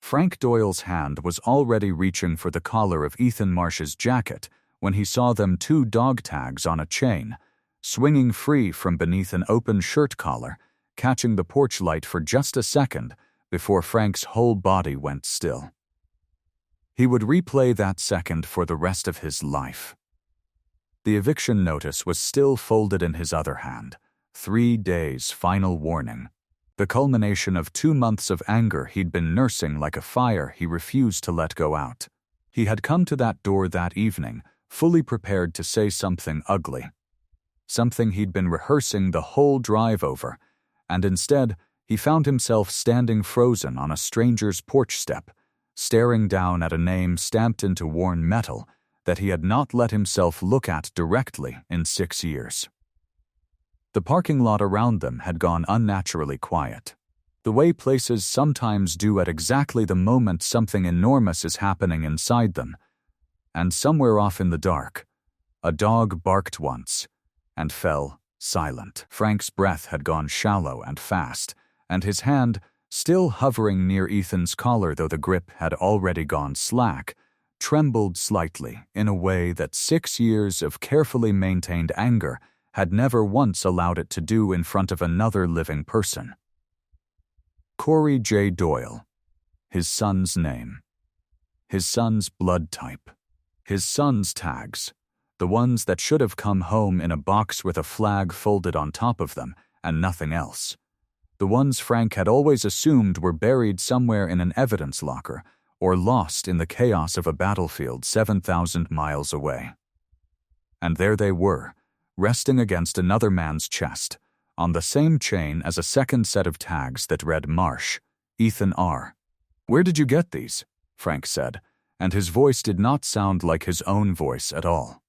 Frank Doyle's hand was already reaching for the collar of Ethan Marsh's jacket when he saw them 2 dog tags on a chain, swinging free from beneath an open shirt collar, catching the porch light for just a second before Frank's whole body went still. He would replay that second for the rest of his life. The eviction notice was still folded in his other hand. 3 days final warning. The culmination of 2 months of anger he'd been nursing like a fire he refused to let go out. He had come to that door that evening, fully prepared to say something ugly. Something he'd been rehearsing the whole drive over, and instead, he found himself standing frozen on a stranger's porch step, staring down at a name stamped into worn metal that he had not let himself look at directly in 6 years. The parking lot around them had gone unnaturally quiet, the way places sometimes do at exactly the moment something enormous is happening inside them. And somewhere off in the dark, a dog barked once and fell silent. Frank's breath had gone shallow and fast, and his hand, still hovering near Ethan's collar though the grip had already gone slack, trembled slightly in a way that 6 years of carefully maintained anger had never once allowed it to do in front of another living person. Corey J. Doyle. His son's name. His son's blood type. His son's tags. The ones that should have come home in a box with a flag folded on top of them and nothing else. The ones Frank had always assumed were buried somewhere in an evidence locker or lost in the chaos of a battlefield 7,000 miles away. And there they were, resting against another man's chest, on the same chain as a second set of tags that read Marsh, Ethan R. "Where did you get these?" Frank said, and his voice did not sound like his own voice at all.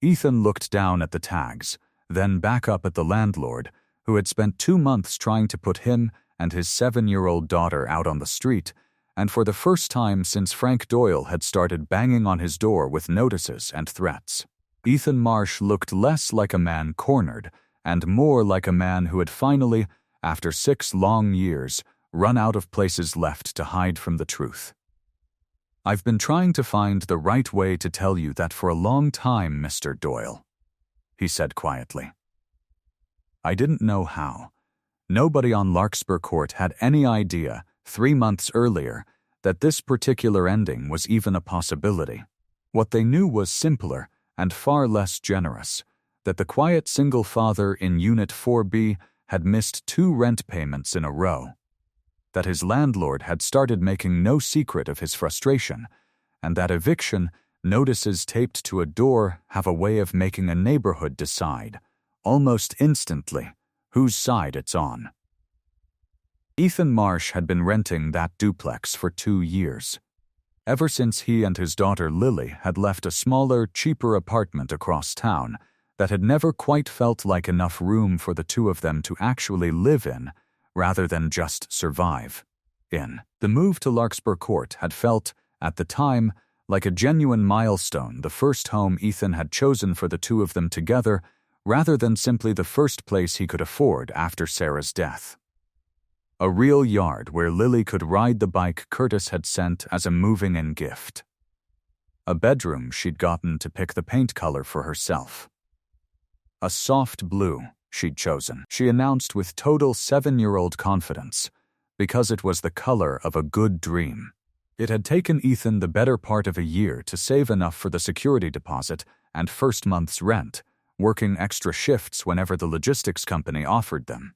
Ethan looked down at the tags, then back up at the landlord, who had spent 2 months trying to put him and his 7-year-old daughter out on the street, and for the first time since Frank Doyle had started banging on his door with notices and threats. Ethan Marsh looked less like a man cornered and more like a man who had finally, after 6 long years, run out of places left to hide from the truth. "I've been trying to find the right way to tell you that for a long time, Mr. Doyle," he said quietly. "I didn't know how. Nobody on Larkspur Court had any idea, 3 months earlier, that this particular ending was even a possibility. What they knew was simpler and far less generous, that the quiet single father in Unit 4B had missed 2 rent payments in a row, that his landlord had started making no secret of his frustration, and that eviction notices taped to a door have a way of making a neighborhood decide, almost instantly, whose side it's on. Ethan Marsh had been renting that duplex for 2 years. Ever since he and his daughter Lily had left a smaller, cheaper apartment across town that had never quite felt like enough room for the 2 of them to actually live in, rather than just survive in. The move to Larkspur Court had felt, at the time, like a genuine milestone, the first home Ethan had chosen for the 2 of them together, rather than simply the first place he could afford after Sarah's death. A real yard where Lily could ride the bike Curtis had sent as a moving-in gift. A bedroom she'd gotten to pick the paint color for herself. A soft blue she'd chosen, she announced with total 7-year-old confidence, because it was the color of a good dream. It had taken Ethan the better part of a year to save enough for the security deposit and first month's rent, working extra shifts whenever the logistics company offered them.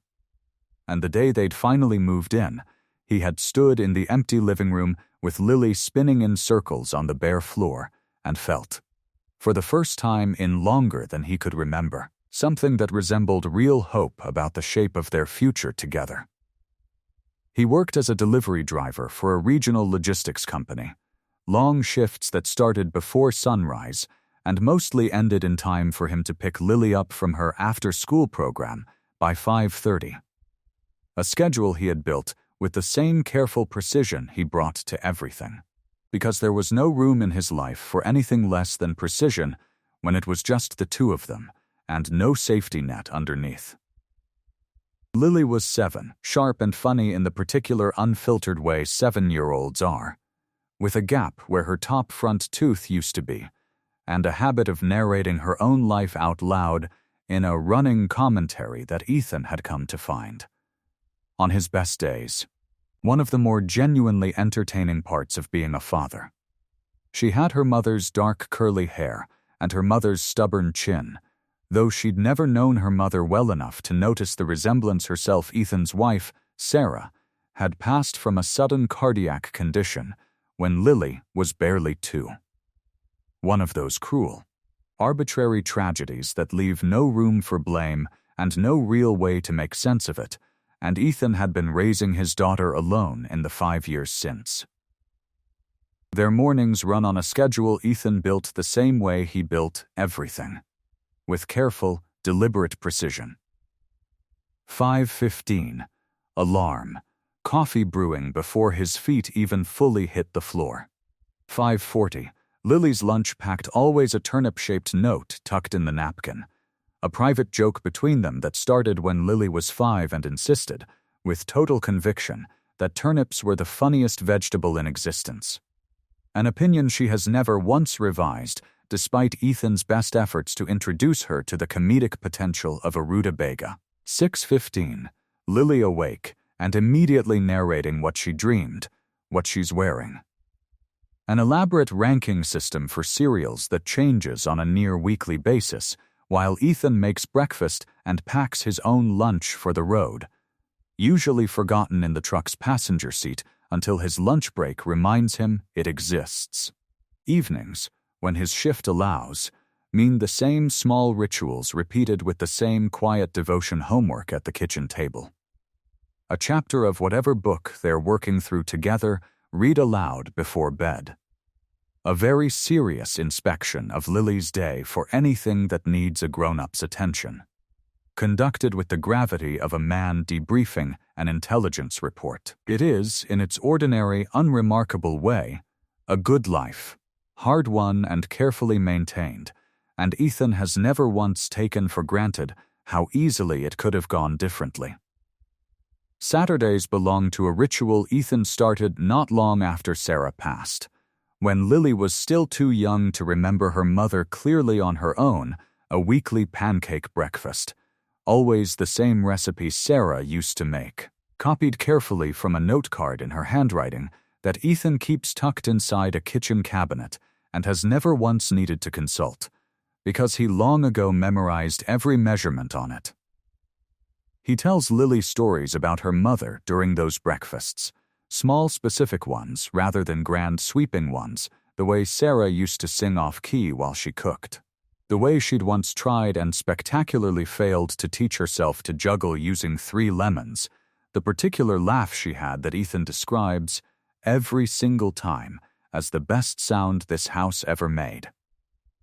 And the day they'd finally moved in, he had stood in the empty living room with Lily spinning in circles on the bare floor and felt, for the first time in longer than he could remember, something that resembled real hope about the shape of their future together. He worked as a delivery driver for a regional logistics company, long shifts that started before sunrise and mostly ended in time for him to pick Lily up from her after-school program by 5:30. A schedule he had built with the same careful precision he brought to everything, because there was no room in his life for anything less than precision when it was just the 2 of them and no safety net underneath. Lily was 7, sharp and funny in the particular unfiltered way 7-year-olds are, with a gap where her top front tooth used to be, and a habit of narrating her own life out loud in a running commentary that Ethan had come to find. On his best days, one of the more genuinely entertaining parts of being a father. She had her mother's dark curly hair and her mother's stubborn chin, though she'd never known her mother well enough to notice the resemblance herself. Ethan's wife, Sarah, had passed from a sudden cardiac condition when Lily was barely 2. One of those cruel, arbitrary tragedies that leave no room for blame and no real way to make sense of it, and Ethan had been raising his daughter alone in the 5 years since. Their mornings run on a schedule Ethan built the same way he built everything, with careful, deliberate precision. 5:15, alarm, coffee brewing before his feet even fully hit the floor. 5:40, Lily's lunch packed always a turnip-shaped note tucked in the napkin, a private joke between them that started when Lily was 5 and insisted, with total conviction, that turnips were the funniest vegetable in existence. An opinion she has never once revised, despite Ethan's best efforts to introduce her to the comedic potential of a rutabaga. 6:15, Lily awake and immediately narrating what she dreamed, what she's wearing. An elaborate ranking system for cereals that changes on a near-weekly basis, while Ethan makes breakfast and packs his own lunch for the road, usually forgotten in the truck's passenger seat until his lunch break reminds him it exists. Evenings, when his shift allows, mean the same small rituals repeated with the same quiet devotion homework at the kitchen table. A chapter of whatever book they're working through together, read aloud before bed. A very serious inspection of Lily's day for anything that needs a grown-up's attention, conducted with the gravity of a man debriefing an intelligence report. It is, in its ordinary, unremarkable way, a good life, hard-won and carefully maintained, and Ethan has never once taken for granted how easily it could have gone differently. Saturdays belong to a ritual Ethan started not long after Sarah passed, when Lily was still too young to remember her mother clearly on her own, a weekly pancake breakfast, always the same recipe Sarah used to make, copied carefully from a note card in her handwriting that Ethan keeps tucked inside a kitchen cabinet and has never once needed to consult, because he long ago memorized every measurement on it. He tells Lily stories about her mother during those breakfasts, small specific ones rather than grand sweeping ones, the way Sarah used to sing off-key while she cooked, the way she'd once tried and spectacularly failed to teach herself to juggle using 3 lemons, the particular laugh she had that Ethan describes, every single time, as the best sound this house ever made.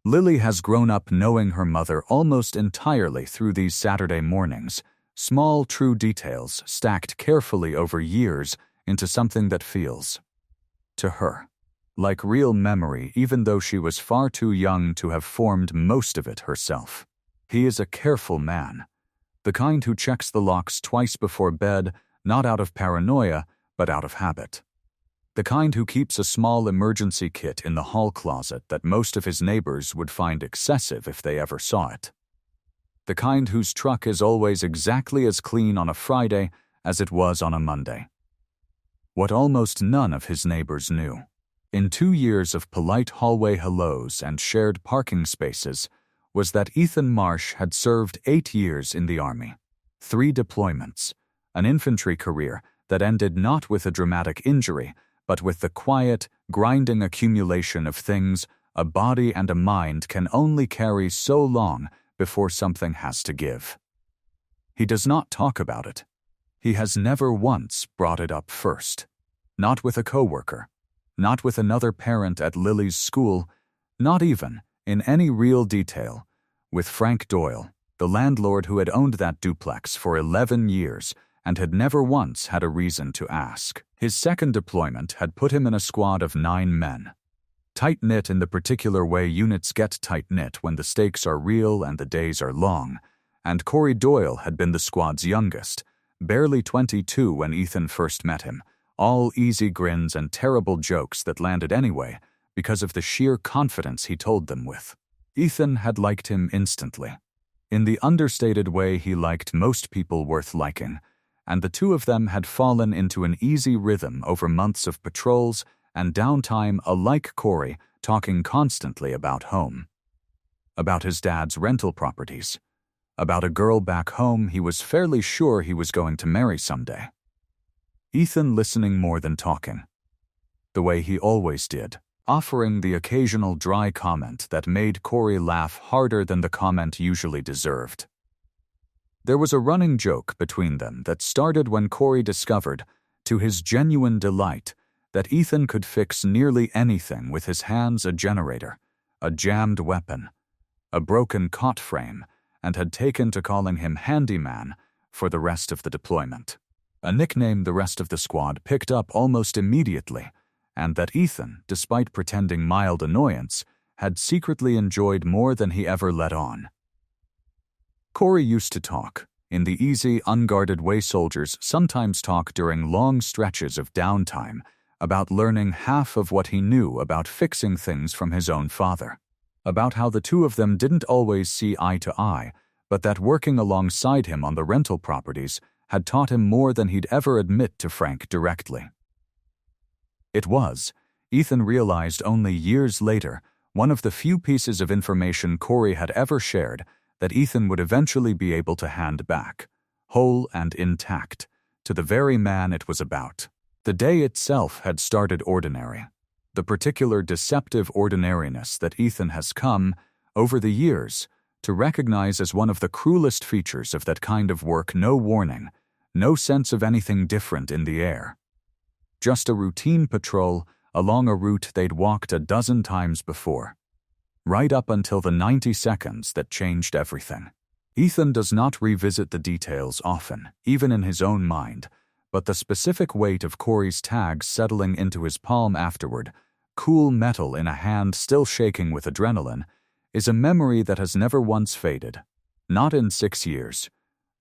Lily has grown up knowing her mother almost entirely through these Saturday mornings, small true details stacked carefully over years into something that feels, to her, like real memory, even though she was far too young to have formed most of it herself. He is a careful man, the kind who checks the locks twice before bed, not out of paranoia, but out of habit. The kind who keeps a small emergency kit in the hall closet that most of his neighbors would find excessive if they ever saw it. The kind whose truck is always exactly as clean on a Friday as it was on a Monday. What almost none of his neighbors knew. In 2 years of polite hallway hellos and shared parking spaces, was that Ethan Marsh had served 8 years in the Army, 3 deployments, an infantry career that ended not with a dramatic injury, but with the quiet, grinding accumulation of things a body and a mind can only carry so long before something has to give. He does not talk about it. He has never once brought it up first. Not with a coworker, not with another parent at Lily's school, not even, in any real detail, with Frank Doyle, the landlord who had owned that duplex for 11 years and had never once had a reason to ask. His second deployment had put him in a squad of 9 men. Tight-knit in the particular way units get tight-knit when the stakes are real and the days are long, and Corey Doyle had been the squad's youngest, Barely 22 when Ethan first met him, all easy grins and terrible jokes that landed anyway because of the sheer confidence he told them with. Ethan had liked him instantly, in the understated way he liked most people worth liking, and the two of them had fallen into an easy rhythm over months of patrols and downtime, alike Corey talking constantly about home. About his dad's rental properties. About a girl back home he was fairly sure he was going to marry someday. Ethan listening more than talking. The way he always did, offering the occasional dry comment that made Corey laugh harder than the comment usually deserved. There was a running joke between them that started when Corey discovered, to his genuine delight, that Ethan could fix nearly anything with his hands: a generator, a jammed weapon, a broken cot frame, and had taken to calling him Handyman for the rest of the deployment. A nickname the rest of the squad picked up almost immediately, and that Ethan, despite pretending mild annoyance, had secretly enjoyed more than he ever let on. Corey used to talk, in the easy, unguarded way soldiers sometimes talk during long stretches of downtime, about learning half of what he knew about fixing things from his own father. About how the two of them didn't always see eye to eye, but that working alongside him on the rental properties had taught him more than he'd ever admit to Frank directly. It was, Ethan realized only years later, one of the few pieces of information Corey had ever shared that Ethan would eventually be able to hand back, whole and intact, to the very man it was about. The day itself had started ordinary. The particular deceptive ordinariness that Ethan has come, over the years, to recognize as one of the cruelest features of that kind of work: no warning, no sense of anything different in the air. Just a routine patrol along a route they'd walked a dozen times before. Right up until the 90 seconds that changed everything. Ethan does not revisit the details often, even in his own mind, but the specific weight of Corey's tags settling into his palm afterward, cool metal in a hand still shaking with adrenaline, is a memory that has never once faded. Not in 6 years.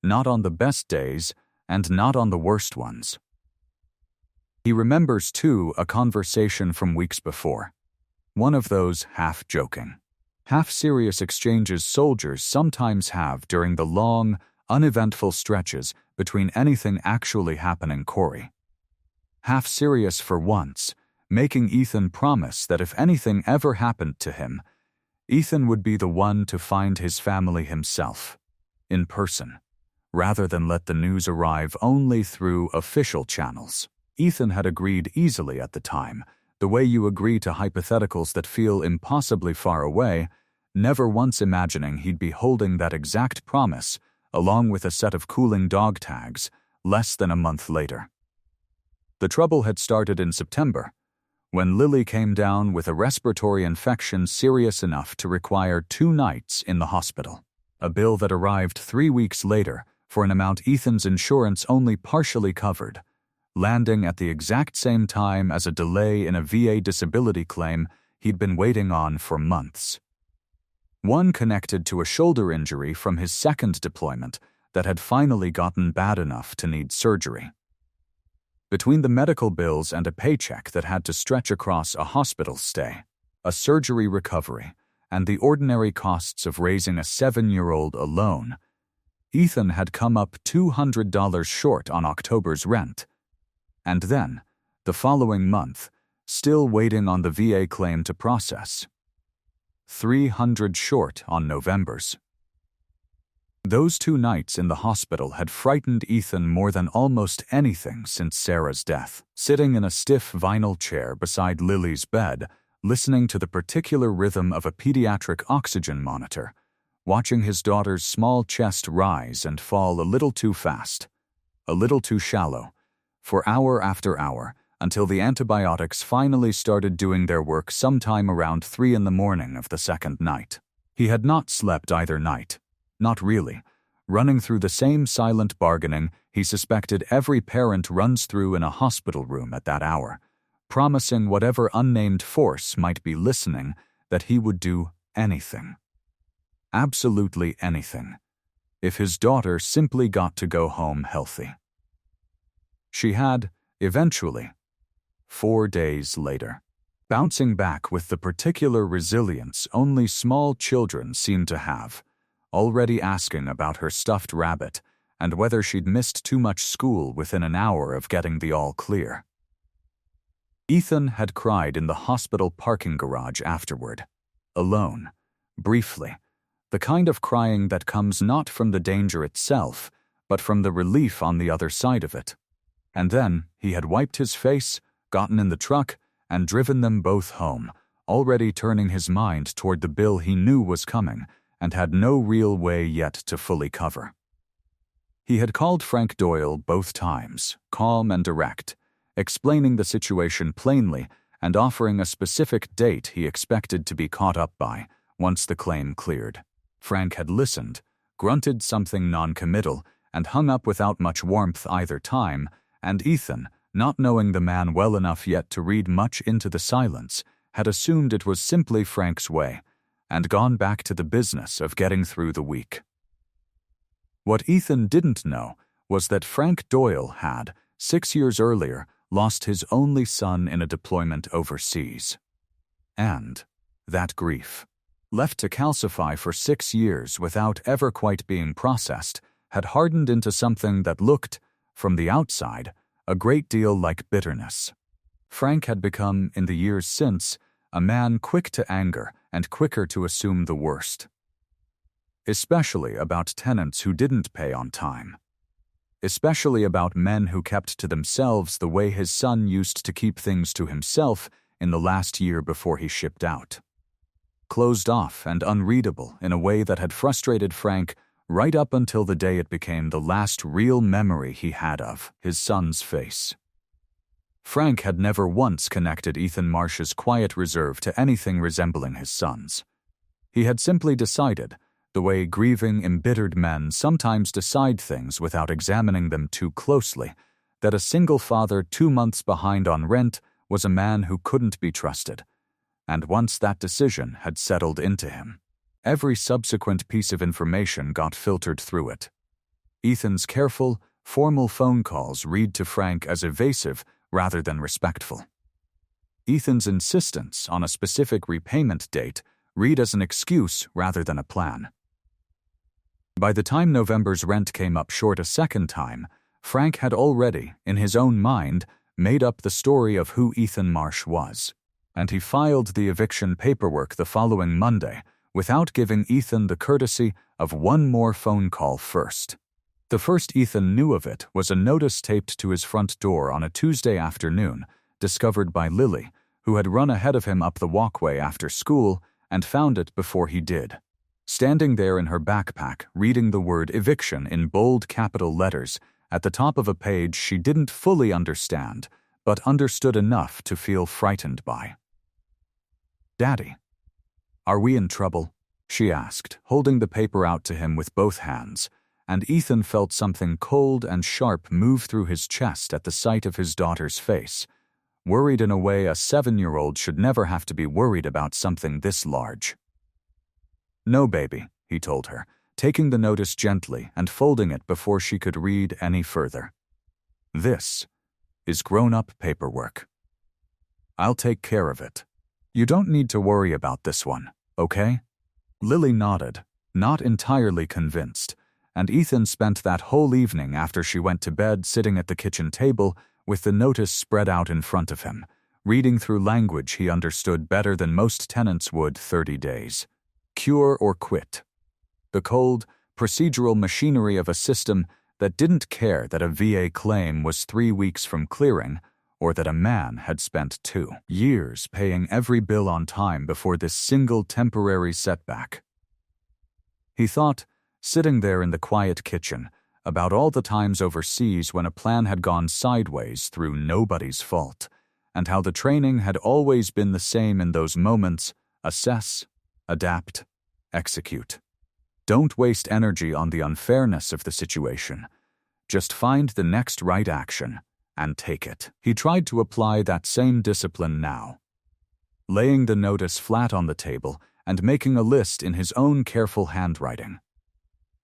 Not on the best days, and not on the worst ones. He remembers, too, a conversation from weeks before. One of those half-joking, half-serious exchanges soldiers sometimes have during the long, uneventful stretches between anything actually happening. Corey, half-serious for once, making Ethan promise that if anything ever happened to him, Ethan would be the one to find his family himself, in person, rather than let the news arrive only through official channels. Ethan had agreed easily at the time, the way you agree to hypotheticals that feel impossibly far away, never once imagining he'd be holding that exact promise, along with a set of cooling dog tags, less than a month later. The trouble had started in September, when Lily came down with a respiratory infection serious enough to require 2 nights in the hospital, a bill that arrived 3 weeks later for an amount Ethan's insurance only partially covered, landing at the exact same time as a delay in a VA disability claim he'd been waiting on for months. One connected to a shoulder injury from his second deployment that had finally gotten bad enough to need surgery. Between the medical bills and a paycheck that had to stretch across a hospital stay, a surgery recovery, and the ordinary costs of raising a 7-year-old alone, Ethan had come up $200 short on October's rent. And then, the following month, still waiting on the VA claim to process. $300 short on November's. Those 2 nights in the hospital had frightened Ethan more than almost anything since Sarah's death. Sitting in a stiff vinyl chair beside Lily's bed, listening to the particular rhythm of a pediatric oxygen monitor, watching his daughter's small chest rise and fall a little too fast, a little too shallow, for hour after hour, until the antibiotics finally started doing their work sometime around 3 in the morning of the second night. He had not slept either night. Not really. Running through the same silent bargaining he suspected every parent runs through in a hospital room at that hour, promising whatever unnamed force might be listening that he would do anything. Absolutely anything. If his daughter simply got to go home healthy. She had, eventually, 4 days later. Bouncing back with the particular resilience only small children seem to have, already asking about her stuffed rabbit and whether she'd missed too much school within an hour of getting the all clear. Ethan had cried in the hospital parking garage afterward, alone, briefly, the kind of crying that comes not from the danger itself, but from the relief on the other side of it. And then he had wiped his face, gotten in the truck, and driven them both home, already turning his mind toward the bill he knew was coming and had no real way yet to fully cover. He had called Frank Doyle both times, calm and direct, explaining the situation plainly and offering a specific date he expected to be caught up by once the claim cleared. Frank had listened, grunted something non-committal, and hung up without much warmth either time, and Ethan, not knowing the man well enough yet to read much into the silence, had assumed it was simply Frank's way, and gone back to the business of getting through the week. What Ethan didn't know was that Frank Doyle had, 6 years earlier, lost his only son in a deployment overseas. And that grief, left to calcify for 6 years without ever quite being processed, had hardened into something that looked, from the outside, a great deal like bitterness. Frank had become, in the years since, a man quick to anger and quicker to assume the worst. Especially about tenants who didn't pay on time. Especially about men who kept to themselves the way his son used to keep things to himself in the last year before he shipped out. Closed off and unreadable in a way that had frustrated Frank right up until the day it became the last real memory he had of his son's face. Frank had never once connected Ethan Marsh's quiet reserve to anything resembling his son's. He had simply decided, the way grieving, embittered men sometimes decide things without examining them too closely, that a single father 2 months behind on rent was a man who couldn't be trusted. And once that decision had settled into him, every subsequent piece of information got filtered through it. Ethan's careful, formal phone calls read to Frank as evasive rather than respectful. Ethan's insistence on a specific repayment date read as an excuse rather than a plan. By the time November's rent came up short a second time, Frank had already, in his own mind, made up the story of who Ethan Marsh was, and he filed the eviction paperwork the following Monday without giving Ethan the courtesy of one more phone call first. The first Ethan knew of it was a notice taped to his front door on a Tuesday afternoon, discovered by Lily, who had run ahead of him up the walkway after school and found it before he did. Standing there in her backpack, reading the word eviction in bold capital letters at the top of a page she didn't fully understand, but understood enough to feel frightened by. "Daddy, are we in trouble?" she asked, holding the paper out to him with both hands, and Ethan felt something cold and sharp move through his chest at the sight of his daughter's face, worried in a way a 7-year-old should never have to be worried about something this large. "No, baby," he told her, taking the notice gently and folding it before she could read any further. "This is grown-up paperwork. I'll take care of it. You don't need to worry about this one, okay?" Lily nodded, not entirely convinced, and Ethan spent that whole evening after she went to bed sitting at the kitchen table with the notice spread out in front of him, reading through language he understood better than most tenants would 30 days. Cure or quit. The cold, procedural machinery of a system that didn't care that a VA claim was 3 weeks from clearing, or that a man had spent 2 years paying every bill on time before this single temporary setback. He thought, sitting there in the quiet kitchen, about all the times overseas when a plan had gone sideways through nobody's fault, and how the training had always been the same in those moments: assess, adapt, execute. Don't waste energy on the unfairness of the situation. Just find the next right action and take it. He tried to apply that same discipline now, laying the notice flat on the table and making a list in his own careful handwriting.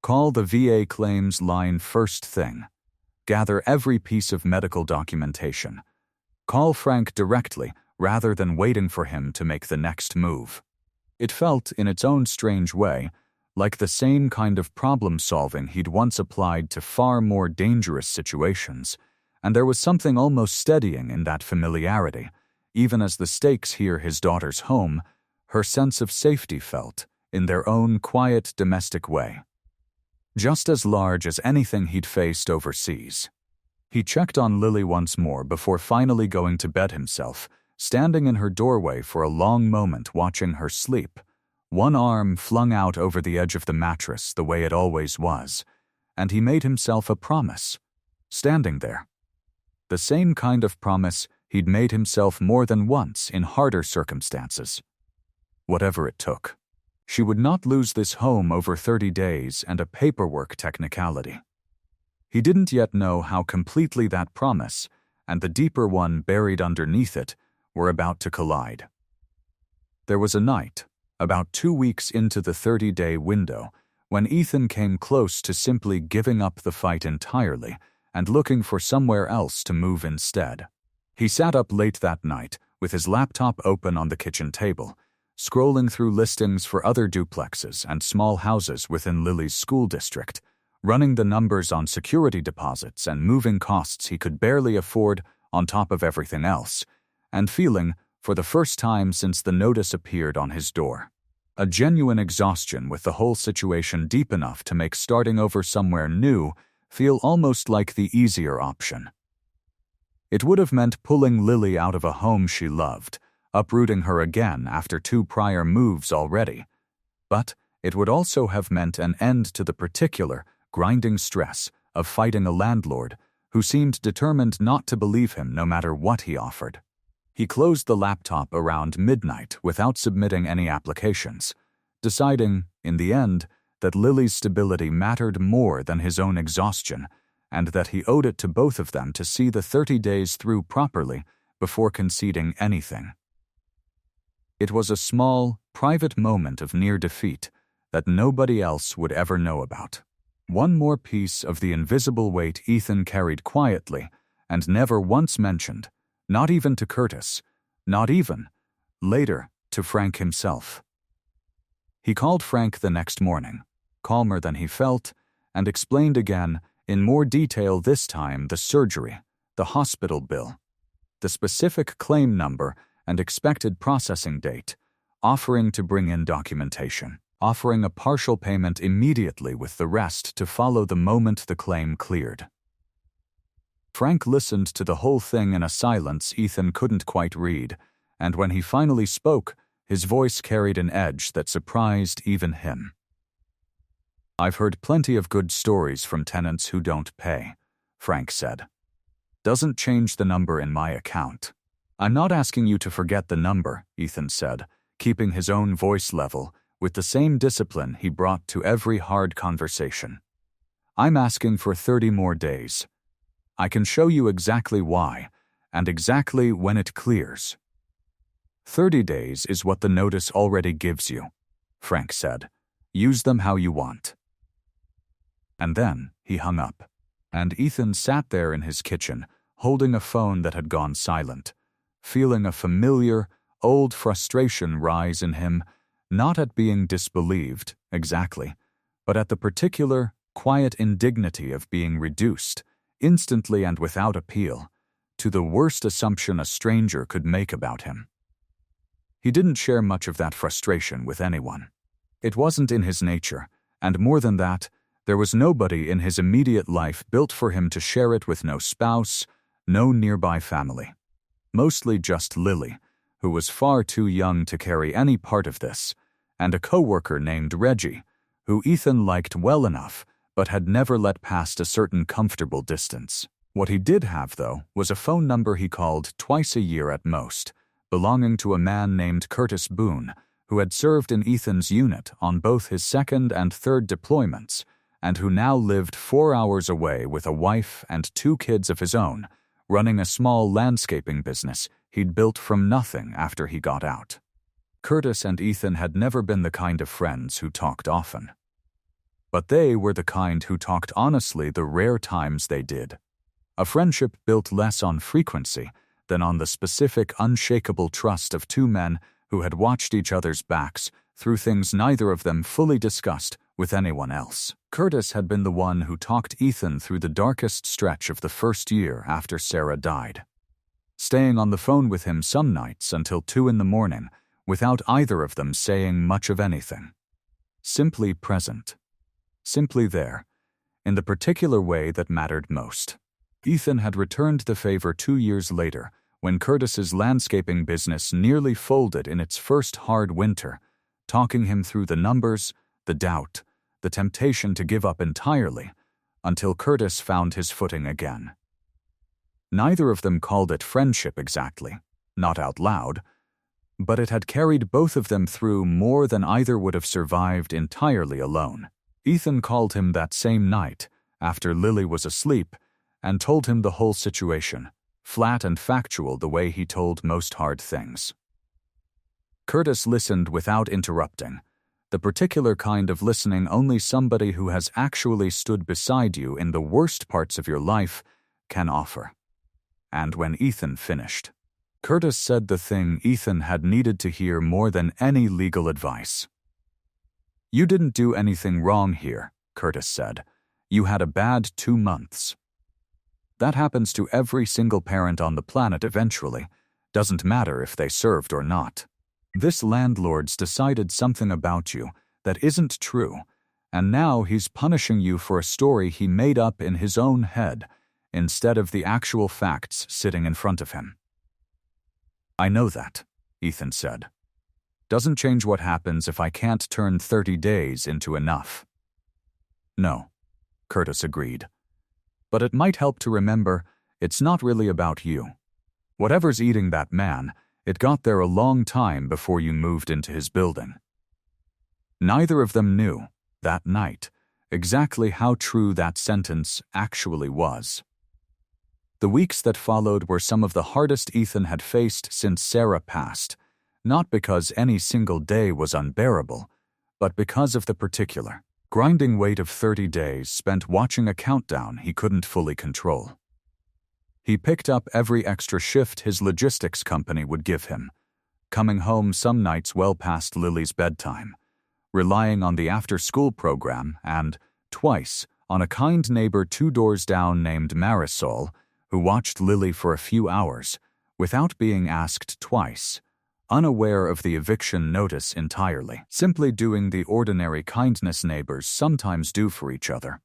Call the VA claims line first thing. gather every piece of medical documentation. Call Frank directly rather than waiting for him to make the next move. It felt, in its own strange way, like the same kind of problem-solving he'd once applied to far more dangerous situations, and there was something almost steadying in that familiarity. Even as the stakes here his daughter's home, her sense of safety felt, in their own quiet domestic way, just as large as anything he'd faced overseas. He checked on Lily once more before finally going to bed himself, standing in her doorway for a long moment watching her sleep, one arm flung out over the edge of the mattress the way it always was, and he made himself a promise, standing there. The same kind of promise he'd made himself more than once in harder circumstances. Whatever it took. She would not lose this home over 30 days and a paperwork technicality. He didn't yet know how completely that promise, and the deeper one buried underneath it, were about to collide. There was a night, about 2 weeks into the 30-day window, when Ethan came close to simply giving up the fight entirely and looking for somewhere else to move instead. He sat up late that night, with his laptop open on the kitchen table, scrolling through listings for other duplexes and small houses within Lily's school district, running the numbers on security deposits and moving costs he could barely afford on top of everything else, and feeling, for the first time since the notice appeared on his door, a genuine exhaustion with the whole situation deep enough to make starting over somewhere new feel almost like the easier option. It would have meant pulling Lily out of a home she loved, uprooting her again after 2 prior moves already. But it would also have meant an end to the particular, grinding stress of fighting a landlord who seemed determined not to believe him no matter what he offered. He closed the laptop around midnight without submitting any applications, deciding, in the end, that Lily's stability mattered more than his own exhaustion, and that he owed it to both of them to see the 30 days through properly before conceding anything. It was a small, private moment of near defeat that nobody else would ever know about. One more piece of the invisible weight Ethan carried quietly and never once mentioned, not even to Curtis, not even, later, to Frank himself. He called Frank the next morning, calmer than he felt, and explained again, in more detail this time, the surgery, the hospital bill, the specific claim number and expected processing date, offering to bring in documentation, offering a partial payment immediately with the rest to follow the moment the claim cleared. Frank listened to the whole thing in a silence Ethan couldn't quite read, and when he finally spoke, his voice carried an edge that surprised even him. "I've heard plenty of good stories from tenants who don't pay," Frank said. "Doesn't change the number in my account." "I'm not asking you to forget the number," Ethan said, keeping his own voice level, with the same discipline he brought to every hard conversation. "I'm asking for 30 more days. I can show you exactly why, and exactly when it clears." 30 days is what the notice already gives you, Frank said. "Use them how you want." And then he hung up, and Ethan sat there in his kitchen, holding a phone that had gone silent, feeling a familiar, old frustration rise in him, not at being disbelieved, exactly, but at the particular, quiet indignity of being reduced, instantly and without appeal, to the worst assumption a stranger could make about him. He didn't share much of that frustration with anyone. It wasn't in his nature, and more than that, there was nobody in his immediate life built for him to share it with. No spouse, no nearby family. Mostly just Lily, who was far too young to carry any part of this, and a coworker named Reggie, who Ethan liked well enough but had never let past a certain comfortable distance. What he did have, though, was a phone number he called twice a year at most, belonging to a man named Curtis Boone, who had served in Ethan's unit on both his second and third deployments, and who now lived 4 hours away with a wife and 2 kids of his own, running a small landscaping business he'd built from nothing after he got out. Curtis and Ethan had never been the kind of friends who talked often. But they were the kind who talked honestly the rare times they did. A friendship built less on frequency than on the specific, unshakable trust of two men who had watched each other's backs through things neither of them fully discussed with anyone else. Curtis had been the one who talked Ethan through the darkest stretch of the first year after Sarah died, staying on the phone with him some nights until 2 in the morning without either of them saying much of anything. Simply present. Simply there, in the particular way that mattered most. Ethan had returned the favor 2 years later when Curtis's landscaping business nearly folded in its first hard winter, talking him through the numbers, the doubt, the temptation to give up entirely, until Curtis found his footing again. Neither of them called it friendship exactly, not out loud, but it had carried both of them through more than either would have survived entirely alone. Ethan called him that same night, after Lily was asleep, and told him the whole situation, flat and factual the way he told most hard things. Curtis listened without interrupting, the particular kind of listening only somebody who has actually stood beside you in the worst parts of your life can offer. And when Ethan finished, Curtis said the thing Ethan had needed to hear more than any legal advice. "You didn't do anything wrong here," Curtis said. "You had a bad 2 months. That happens to every single parent on the planet eventually. Doesn't matter if they served or not. This landlord's decided something about you that isn't true, and now he's punishing you for a story he made up in his own head instead of the actual facts sitting in front of him." "I know that," Ethan said. "Doesn't change what happens if I can't turn 30 days into enough." "No," Curtis agreed. "But it might help to remember it's not really about you. Whatever's eating that man, it got there a long time before you moved into his building." Neither of them knew, that night, exactly how true that sentence actually was. The weeks that followed were some of the hardest Ethan had faced since Sarah passed, not because any single day was unbearable, but because of the particular, grinding weight of 30 days spent watching a countdown he couldn't fully control. He picked up every extra shift his logistics company would give him, coming home some nights well past Lily's bedtime, relying on the after-school program and, twice, on a kind neighbor 2 doors down named Marisol, who watched Lily for a few hours, without being asked twice, unaware of the eviction notice entirely, simply doing the ordinary kindness neighbors sometimes do for each other.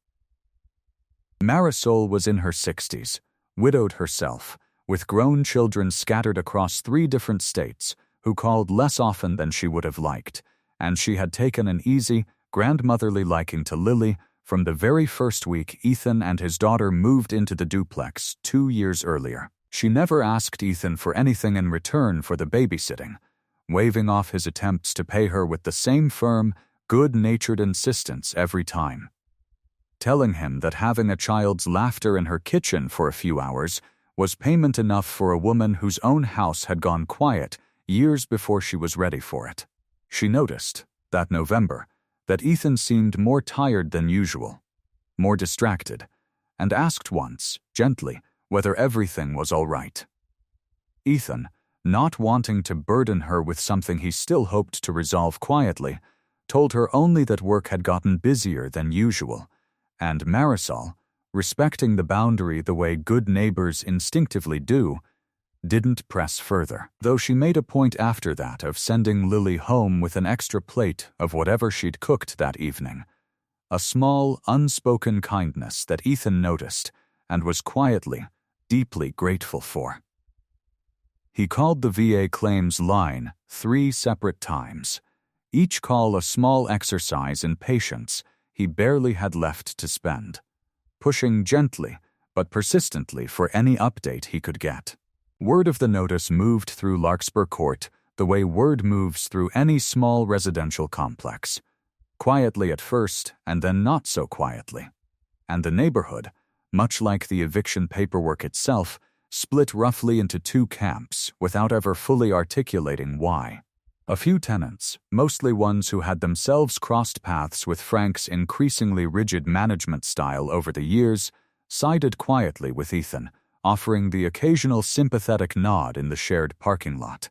Marisol was in her 60s, widowed herself, with grown children scattered across 3 different states, who called less often than she would have liked, and she had taken an easy, grandmotherly liking to Lily from the very first week Ethan and his daughter moved into the duplex 2 years earlier. She never asked Ethan for anything in return for the babysitting, waving off his attempts to pay her with the same firm, good-natured insistence every time. Telling him that having a child's laughter in her kitchen for a few hours was payment enough for a woman whose own house had gone quiet years before she was ready for it. She noticed, that November, that Ethan seemed more tired than usual, more distracted, and asked once, gently, whether everything was all right. Ethan, not wanting to burden her with something he still hoped to resolve quietly, told her only that work had gotten busier than usual, and Marisol, respecting the boundary the way good neighbors instinctively do, didn't press further, though she made a point after that of sending Lily home with an extra plate of whatever she'd cooked that evening, a small, unspoken kindness that Ethan noticed and was quietly, deeply grateful for. He called the VA claims line 3 separate times, each call a small exercise in patience he barely had left to spend, pushing gently but persistently for any update he could get. Word of the notice moved through Larkspur Court the way word moves through any small residential complex, quietly at first and then not so quietly, and the neighborhood, much like the eviction paperwork itself, split roughly into 2 camps without ever fully articulating why. A few tenants, mostly ones who had themselves crossed paths with Frank's increasingly rigid management style over the years, sided quietly with Ethan, offering the occasional sympathetic nod in the shared parking lot,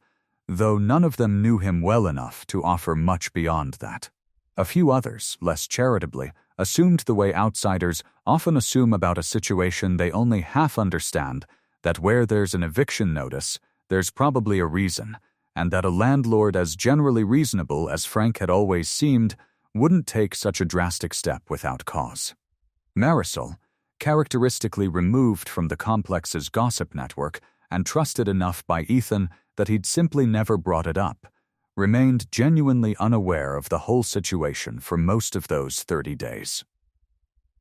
though none of them knew him well enough to offer much beyond that. A few others, less charitably, assumed the way outsiders often assume about a situation they only half understand, that where there's an eviction notice, there's probably a reason, and that a landlord as generally reasonable as Frank had always seemed wouldn't take such a drastic step without cause. Marisol, characteristically removed from the complex's gossip network and trusted enough by Ethan that he'd simply never brought it up, remained genuinely unaware of the whole situation for most of those 30 days.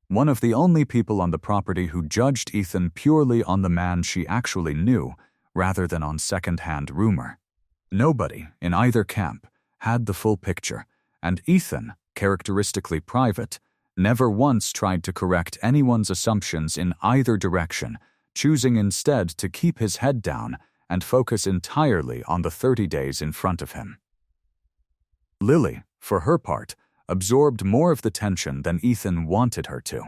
One of the only people on the property who judged Ethan purely on the man she actually knew, rather than on second-hand rumor. Nobody, in either camp, had the full picture, and Ethan, characteristically private, never once tried to correct anyone's assumptions in either direction, choosing instead to keep his head down and focus entirely on the 30 days in front of him. Lily, for her part, absorbed more of the tension than Ethan wanted her to,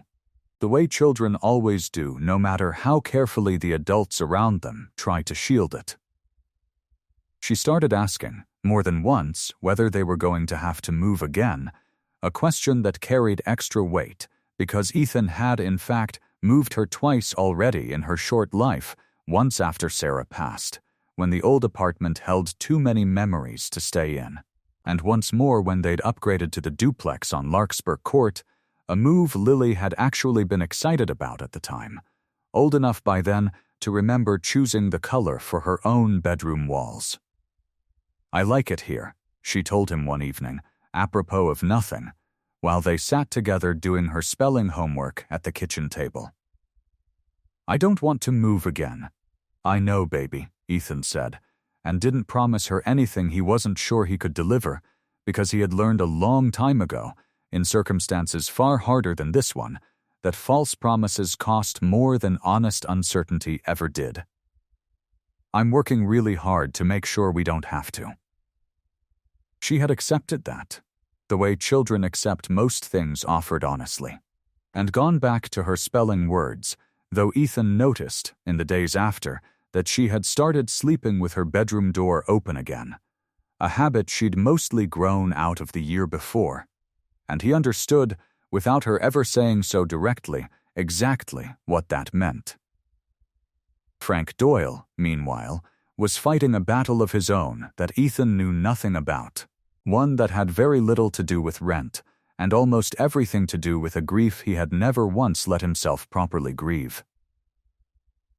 the way children always do, no matter how carefully the adults around them try to shield it. She started asking, more than once, whether they were going to have to move again, a question that carried extra weight because Ethan had, in fact, moved her twice already in her short life, once after Sarah passed, when the old apartment held too many memories to stay in, and once more when they'd upgraded to the duplex on Larkspur Court, a move Lily had actually been excited about at the time, old enough by then to remember choosing the color for her own bedroom walls. "I like it here," she told him one evening, apropos of nothing, while they sat together doing her spelling homework at the kitchen table. "I don't want to move again." "I know, baby," Ethan said, and didn't promise her anything he wasn't sure he could deliver, because he had learned a long time ago, in circumstances far harder than this one, that false promises cost more than honest uncertainty ever did. "I'm working really hard to make sure we don't have to." She had accepted that, the way children accept most things offered honestly, and gone back to her spelling words, though Ethan noticed, in the days after, that she had started sleeping with her bedroom door open again, a habit she'd mostly grown out of the year before, and he understood, without her ever saying so directly, exactly what that meant. Frank Doyle, meanwhile, was fighting a battle of his own that Ethan knew nothing about, one that had very little to do with rent, and almost everything to do with a grief he had never once let himself properly grieve.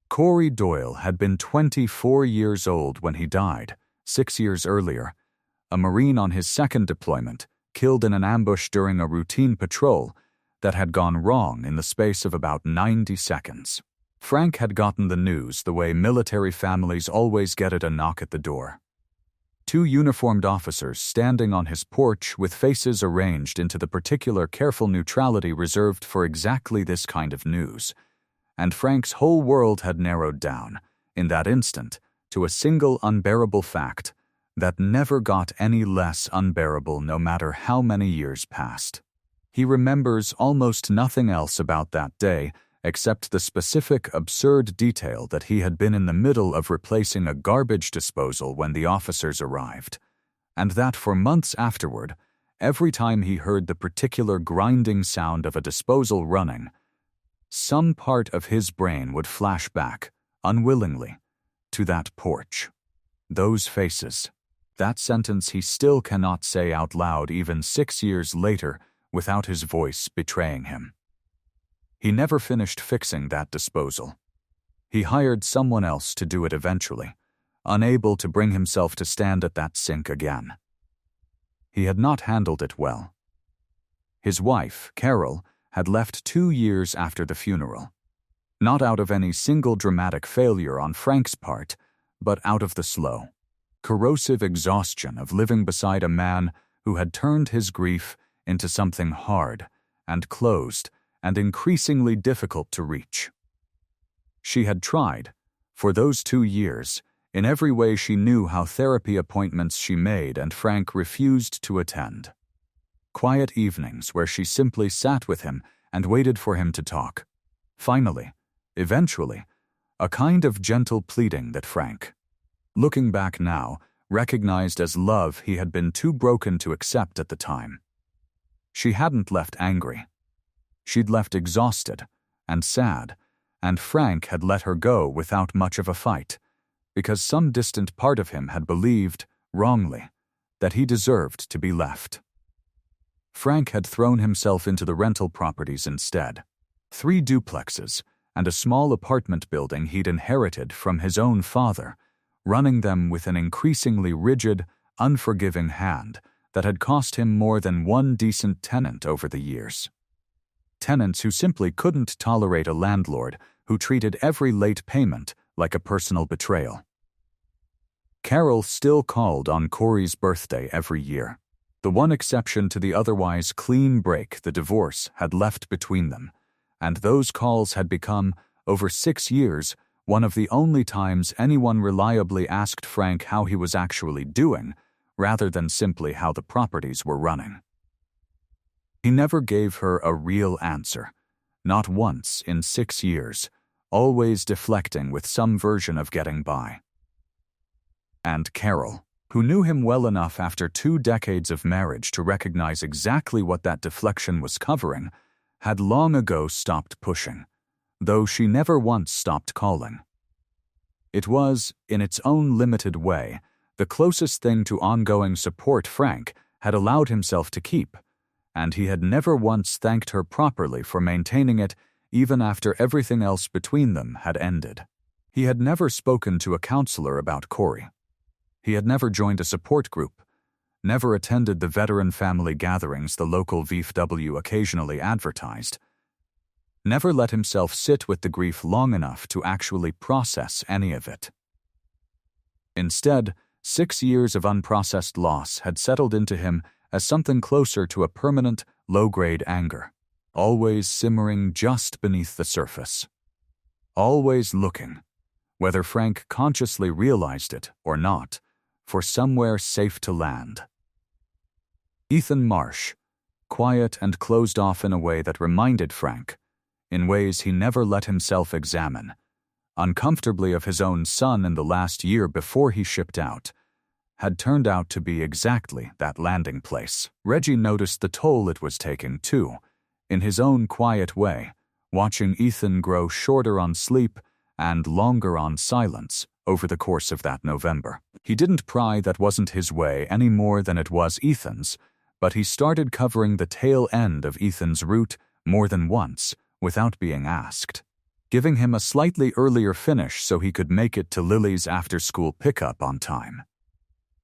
Corey Doyle had been 24 years old when he died, 6 years earlier, a Marine on his second deployment, killed in an ambush during a routine patrol that had gone wrong in the space of about 90 seconds. Frank had gotten the news the way military families always get it, a knock at the door. 2 uniformed officers standing on his porch with faces arranged into the particular careful neutrality reserved for exactly this kind of news, and Frank's whole world had narrowed down, in that instant, to a single unbearable fact that never got any less unbearable no matter how many years passed. He remembers almost nothing else about that day except the specific absurd detail that he had been in the middle of replacing a garbage disposal when the officers arrived, and that for months afterward, every time he heard the particular grinding sound of a disposal running, some part of his brain would flash back, unwillingly, to that porch, those faces, that sentence he still cannot say out loud even 6 years later without his voice betraying him. He never finished fixing that disposal. He hired someone else to do it eventually, unable to bring himself to stand at that sink again. He had not handled it well. His wife, Carol, had left 2 years after the funeral, not out of any single dramatic failure on Frank's part, but out of the slow, corrosive exhaustion of living beside a man who had turned his grief into something hard and closed and increasingly difficult to reach. She had tried, for those 2 years, in every way she knew how, therapy appointments she made and Frank refused to attend. Quiet evenings where she simply sat with him and waited for him to talk. Finally, eventually, a kind of gentle pleading that Frank, looking back now, recognized as love he had been too broken to accept at the time. She hadn't left angry. She'd left exhausted and sad, and Frank had let her go without much of a fight, because some distant part of him had believed, wrongly, that he deserved to be left. Frank had thrown himself into the rental properties instead. 3 duplexes and a small apartment building he'd inherited from his own father, running them with an increasingly rigid, unforgiving hand that had cost him more than one decent tenant over the years. Tenants who simply couldn't tolerate a landlord who treated every late payment like a personal betrayal. Carol still called on Corey's birthday every year, the one exception to the otherwise clean break the divorce had left between them, and those calls had become, over 6 years, one of the only times anyone reliably asked Frank how he was actually doing, rather than simply how the properties were running. He never gave her a real answer, not once in 6 years, always deflecting with some version of getting by. And Carol, who knew him well enough after 2 decades of marriage to recognize exactly what that deflection was covering, had long ago stopped pushing, though she never once stopped calling. It was, in its own limited way, the closest thing to ongoing support Frank had allowed himself to keep, and he had never once thanked her properly for maintaining it even after everything else between them had ended. He had never spoken to a counselor about Corey. He had never joined a support group, never attended the veteran family gatherings the local VFW occasionally advertised, never let himself sit with the grief long enough to actually process any of it. Instead, 6 years of unprocessed loss had settled into him as something closer to a permanent, low-grade anger, always simmering just beneath the surface. Always looking, whether Frank consciously realized it or not, for somewhere safe to land. Ethan Marsh, quiet and closed off in a way that reminded Frank, in ways he never let himself examine, uncomfortably of his own son in the last year before he shipped out, had turned out to be exactly that landing place. Reggie noticed the toll it was taking, too, in his own quiet way, watching Ethan grow shorter on sleep and longer on silence over the course of that November. He didn't pry that wasn't his way any more than it was Ethan's, but he started covering the tail end of Ethan's route more than once without being asked, giving him a slightly earlier finish so he could make it to Lily's after-school pickup on time.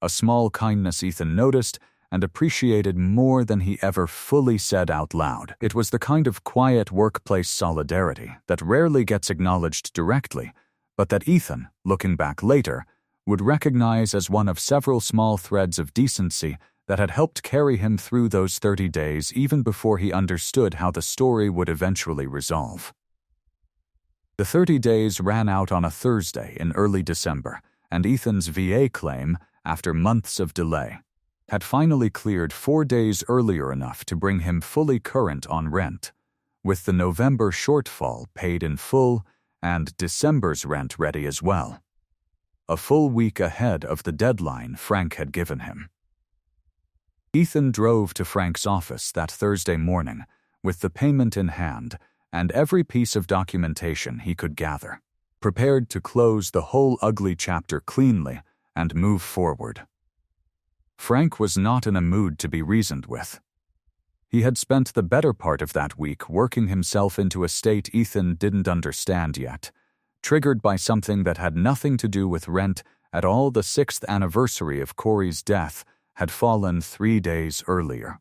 A small kindness Ethan noticed and appreciated more than he ever fully said out loud. It was the kind of quiet workplace solidarity that rarely gets acknowledged directly, but that Ethan, looking back later, would recognize as one of several small threads of decency that had helped carry him through those 30 days even before he understood how the story would eventually resolve. The 30 days ran out on a Thursday in early December, and Ethan's VA claim, after months of delay, had finally cleared 4 days earlier enough to bring him fully current on rent, with the November shortfall paid in full and December's rent ready as well. A full week ahead of the deadline Frank had given him. Ethan drove to Frank's office that Thursday morning with the payment in hand and every piece of documentation he could gather, prepared to close the whole ugly chapter cleanly and move forward. Frank was not in a mood to be reasoned with. He had spent the better part of that week working himself into a state Ethan didn't understand yet, triggered by something that had nothing to do with rent at all. The 6th anniversary of Corey's death had fallen 3 days earlier,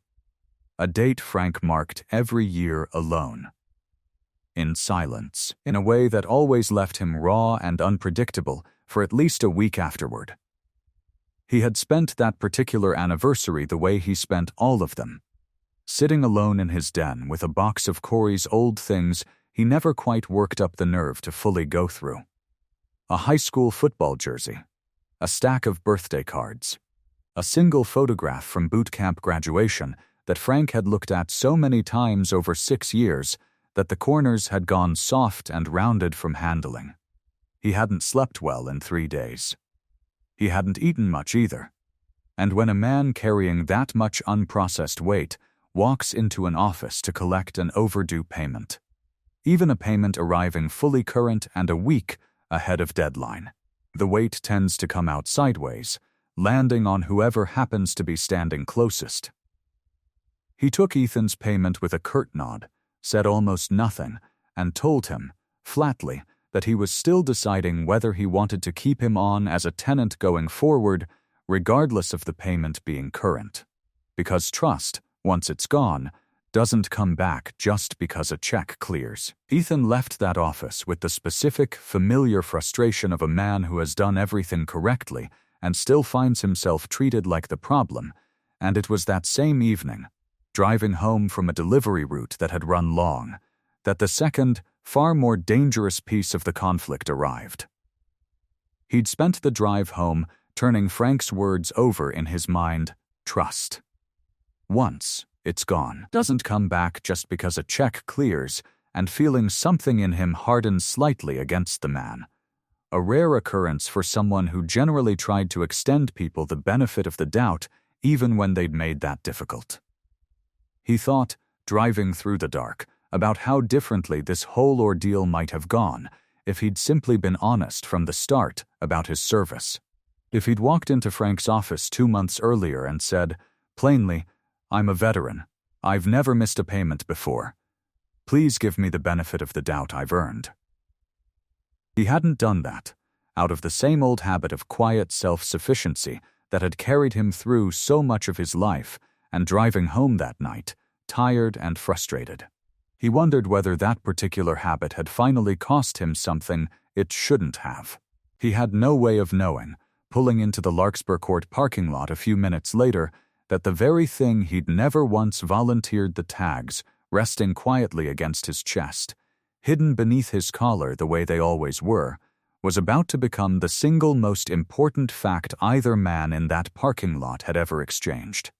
a date Frank marked every year alone, in silence, in a way that always left him raw and unpredictable for at least a week afterward. He had spent that particular anniversary the way he spent all of them, sitting alone in his den with a box of Corey's old things he never quite worked up the nerve to fully go through. A high school football jersey, a stack of birthday cards, a single photograph from boot camp graduation that Frank had looked at so many times over 6 years that the corners had gone soft and rounded from handling. He hadn't slept well in 3 days. He hadn't eaten much either. And when a man carrying that much unprocessed weight walks into an office to collect an overdue payment, even a payment arriving fully current and a week ahead of deadline, the weight tends to come out sideways, landing on whoever happens to be standing closest. He took Ethan's payment with a curt nod, said almost nothing, and told him, flatly, that he was still deciding whether he wanted to keep him on as a tenant going forward, regardless of the payment being current. Because trust, once it's gone, doesn't come back just because a check clears. Ethan left that office with the specific, familiar frustration of a man who has done everything correctly and still finds himself treated like the problem, and it was that same evening, driving home from a delivery route that had run long, that the second, far more dangerous piece of the conflict arrived. He'd spent the drive home turning Frank's words over in his mind, trust. Once it's gone, doesn't come back just because a check clears, and feeling something in him harden slightly against the man. A rare occurrence for someone who generally tried to extend people the benefit of the doubt even when they'd made that difficult. He thought, driving through the dark, about how differently this whole ordeal might have gone if he'd simply been honest from the start about his service. If he'd walked into Frank's office 2 months earlier and said, plainly, "I'm a veteran. I've never missed a payment before. Please give me the benefit of the doubt I've earned." He hadn't done that, out of the same old habit of quiet self-sufficiency that had carried him through so much of his life, and driving home that night, tired and frustrated. He wondered whether that particular habit had finally cost him something it shouldn't have. He had no way of knowing, pulling into the Larkspur Court parking lot a few minutes later, that the very thing he'd never once volunteered the tags resting quietly against his chest, hidden beneath his collar the way they always were, was about to become the single most important fact either man in that parking lot had ever exchanged.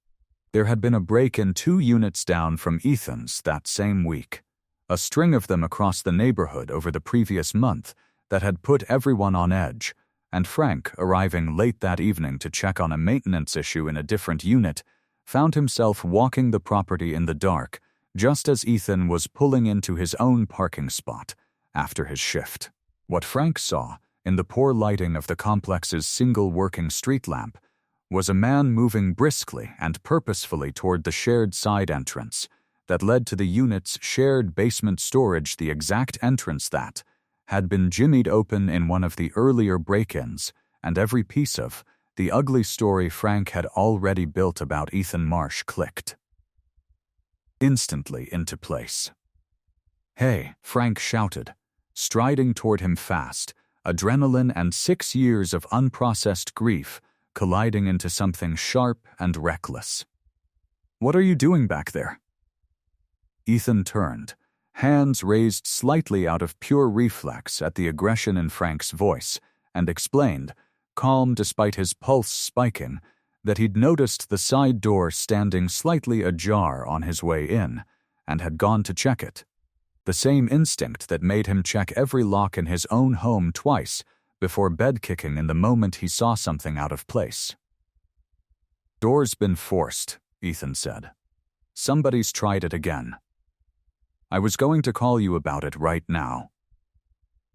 There had been a break-in 2 units down from Ethan's that same week, a string of them across the neighborhood over the previous month that had put everyone on edge, and Frank, arriving late that evening to check on a maintenance issue in a different unit, found himself walking the property in the dark just as Ethan was pulling into his own parking spot after his shift. What Frank saw, in the poor lighting of the complex's single working street lamp, was a man moving briskly and purposefully toward the shared side entrance that led to the unit's shared basement storage, the exact entrance that had been jimmied open in one of the earlier break-ins, and every piece of the ugly story Frank had already built about Ethan Marsh clicked instantly into place. "Hey," Frank shouted, striding toward him fast, adrenaline and 6 years of unprocessed grief colliding into something sharp and reckless. "What are you doing back there?" Ethan turned, hands raised slightly out of pure reflex at the aggression in Frank's voice, and explained, calm despite his pulse spiking, that he'd noticed the side door standing slightly ajar on his way in, and had gone to check it. The same instinct that made him check every lock in his own home twice before bed-kicking in the moment he saw something out of place. "Door's been forced," Ethan said. "Somebody's tried it again. I was going to call you about it right now."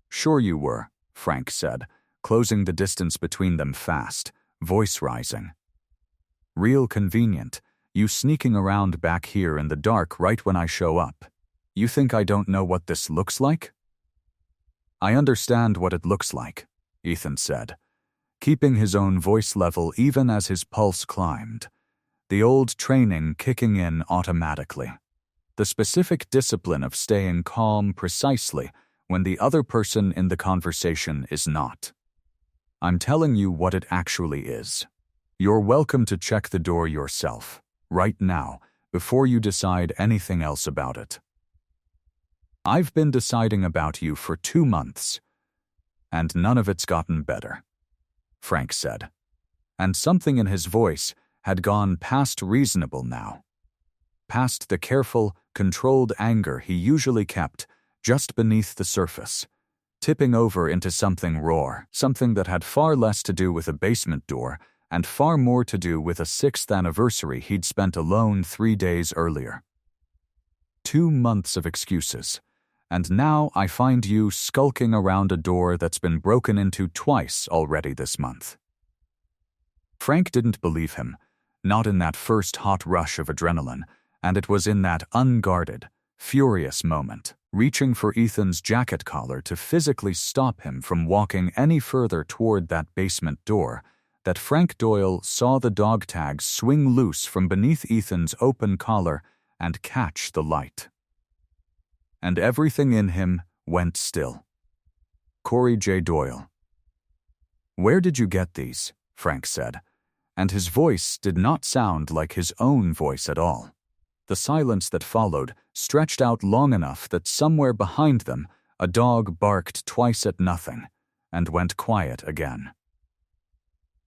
"Sure you were," Frank said, closing the distance between them fast, voice rising. "Real convenient, you sneaking around back here in the dark right when I show up. You think I don't know what this looks like?" "I understand what it looks like," Ethan said, keeping his own voice level even as his pulse climbed, the old training kicking in automatically. The specific discipline of staying calm precisely when the other person in the conversation is not. "I'm telling you what it actually is. You're welcome to check the door yourself, right now, before you decide anything else about it. I've been deciding about you for 2 months, and none of it's gotten better," Frank said, and something in his voice had gone past reasonable now. past the careful, controlled anger he usually kept just beneath the surface, tipping over into something raw, something that had far less to do with a basement door and far more to do with a 6th anniversary he'd spent alone 3 days earlier. 2 months of excuses, and now I find you skulking around a door that's been broken into twice already this month. Frank didn't believe him, not in that first hot rush of adrenaline, and it was in that unguarded, furious moment, reaching for Ethan's jacket collar to physically stop him from walking any further toward that basement door, that Frank Doyle saw the dog tags swing loose from beneath Ethan's open collar and catch the light. And everything in him went still. Corey J. Doyle. "Where did you get these?" Frank said, and his voice did not sound like his own voice at all. The silence that followed stretched out long enough that somewhere behind them a dog barked twice at nothing and went quiet again.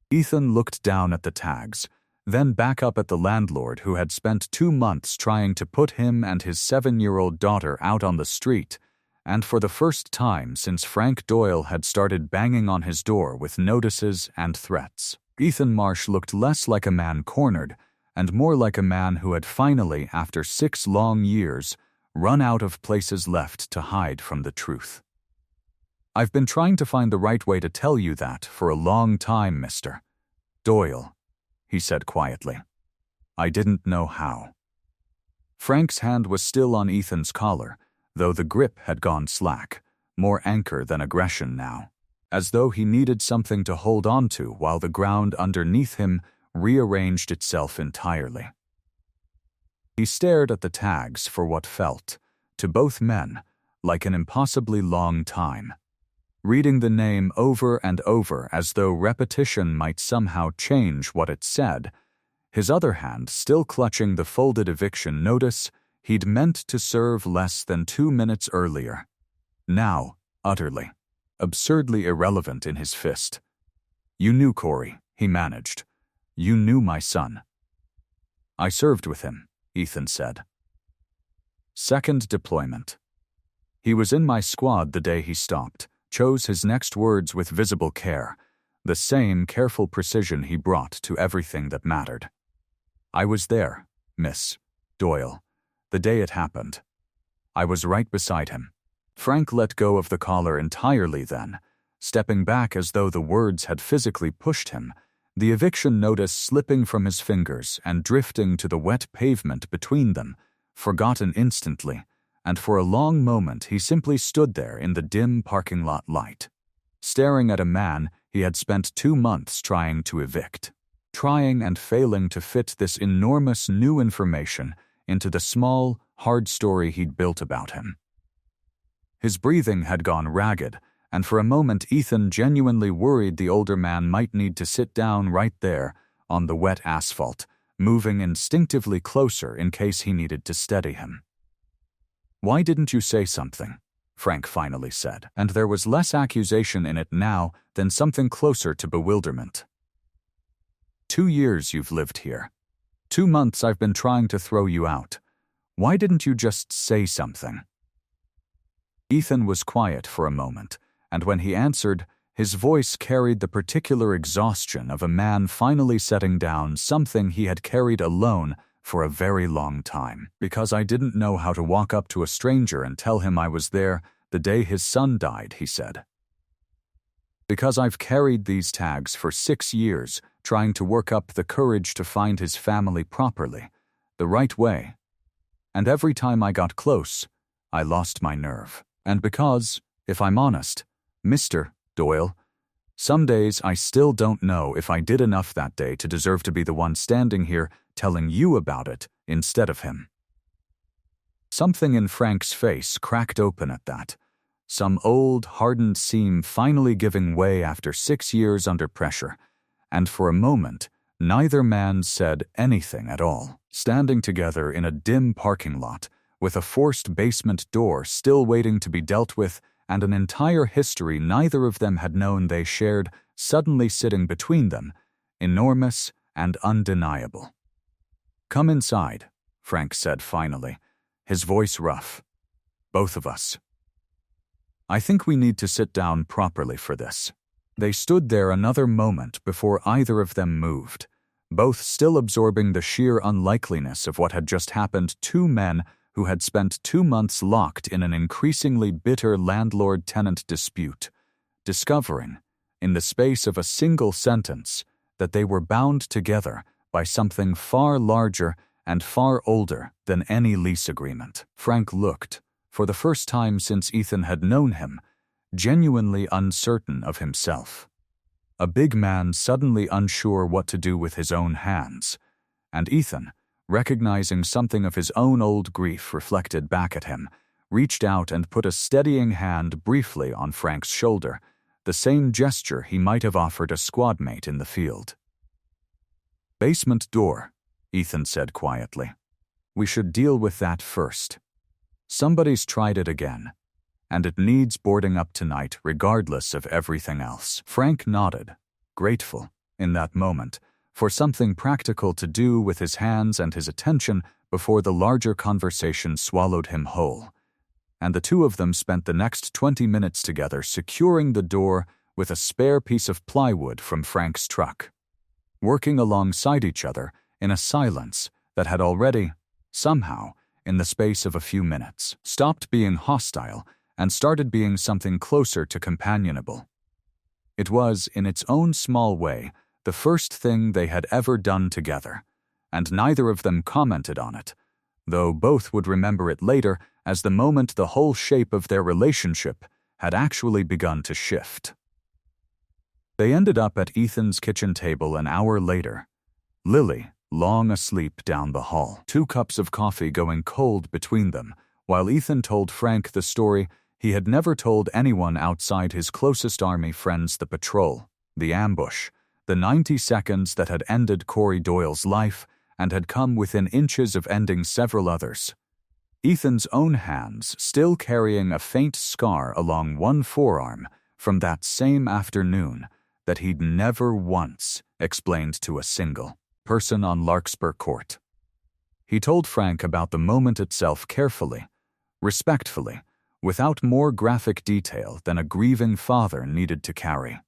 Ethan looked down at the tags, then back up at the landlord who had spent 2 months trying to put him and his 7-year-old daughter out on the street, and for the first time since Frank Doyle had started banging on his door with notices and threats, Ethan Marsh looked less like a man cornered and more like a man who had finally, after 6 long years, run out of places left to hide from the truth. "I've been trying to find the right way to tell you that for a long time, Mr. Doyle," he said quietly. "I didn't know how." Frank's hand was still on Ethan's collar, though the grip had gone slack, more anchor than aggression now, as though he needed something to hold on to while the ground underneath him rearranged itself entirely. He stared at the tags for what felt, to both men, like an impossibly long time, reading the name over and over as though repetition might somehow change what it said, his other hand still clutching the folded eviction notice he'd meant to serve less than 2 minutes earlier, now utterly, absurdly irrelevant in his fist. "You knew Corey," he managed. "You knew my son." "I served with him," Ethan said. "Second deployment. He was in my squad the day he stopped," chose his next words with visible care, the same careful precision he brought to everything that mattered. "I was there, Miss Doyle, the day it happened. I was right beside him." Frank let go of the collar entirely then, stepping back as though the words had physically pushed him, the eviction notice slipping from his fingers and drifting to the wet pavement between them, forgotten instantly, and for a long moment he simply stood there in the dim parking lot light, staring at a man he had spent 2 months trying to evict, trying and failing to fit this enormous new information into the small, hard story he'd built about him. His breathing had gone ragged, and for a moment Ethan genuinely worried the older man might need to sit down right there on the wet asphalt, moving instinctively closer in case he needed to steady him. "Why didn't you say something?" Frank finally said, and there was less accusation in it now than something closer to bewilderment. 2 years you've lived here. 2 months I've been trying to throw you out. Why didn't you just say something?" Ethan was quiet for a moment, and when he answered, his voice carried the particular exhaustion of a man finally setting down something he had carried alone for a very long time. "Because I didn't know how to walk up to a stranger and tell him I was there the day his son died," he said. "Because I've carried these tags for 6 years, trying to work up the courage to find his family properly, the right way. And every time I got close, I lost my nerve. And because, if I'm honest, Mr. Doyle, some days I still don't know if I did enough that day to deserve to be the one standing here telling you about it instead of him." Something in Frank's face cracked open at that, some old, hardened seam finally giving way after 6 years under pressure, and for a moment, neither man said anything at all, standing together in a dim parking lot, with a forced basement door still waiting to be dealt with and an entire history neither of them had known they shared suddenly sitting between them, enormous and undeniable. "Come inside," Frank said finally, his voice rough. Both of us. I think we need to sit down properly for this. They stood there another moment before either of them moved, both still absorbing the sheer unlikeliness of what had just happened. Two men who had spent 2 months locked in an increasingly bitter landlord-tenant dispute, discovering, in the space of a single sentence, that they were bound together by something far larger and far older than any lease agreement. Frank looked, for the first time since Ethan had known him, genuinely uncertain of himself. A big man suddenly unsure what to do with his own hands, and Ethan, recognizing something of his own old grief reflected back at him, reached out and put a steadying hand briefly on Frank's shoulder, the same gesture he might have offered a squadmate in the field. Basement door, Ethan said quietly. We should deal with that first. Somebody's tried it again, and it needs boarding up tonight regardless of everything else. Frank nodded, grateful, in that moment, for something practical to do with his hands and his attention before the larger conversation swallowed him whole. And the two of them spent the next 20 minutes together securing the door with a spare piece of plywood from Frank's truck, working alongside each other in a silence that had already, somehow, in the space of a few minutes, stopped being hostile and started being something closer to companionable. It was, in its own small way, the first thing they had ever done together, and neither of them commented on it, though both would remember it later as the moment the whole shape of their relationship had actually begun to shift. They ended up at Ethan's kitchen table an hour later, Lily long asleep down the hall, 2 cups of coffee going cold between them, while Ethan told Frank the story he had never told anyone outside his closest army friends: the patrol, the ambush, the 90 seconds that had ended Corey Doyle's life and had come within inches of ending several others. Ethan's own hands still carrying a faint scar along one forearm from that same afternoon that he'd never once explained to a single person on Larkspur Court. He told Frank about the moment itself carefully, respectfully, without more graphic detail than a grieving father needed to carry,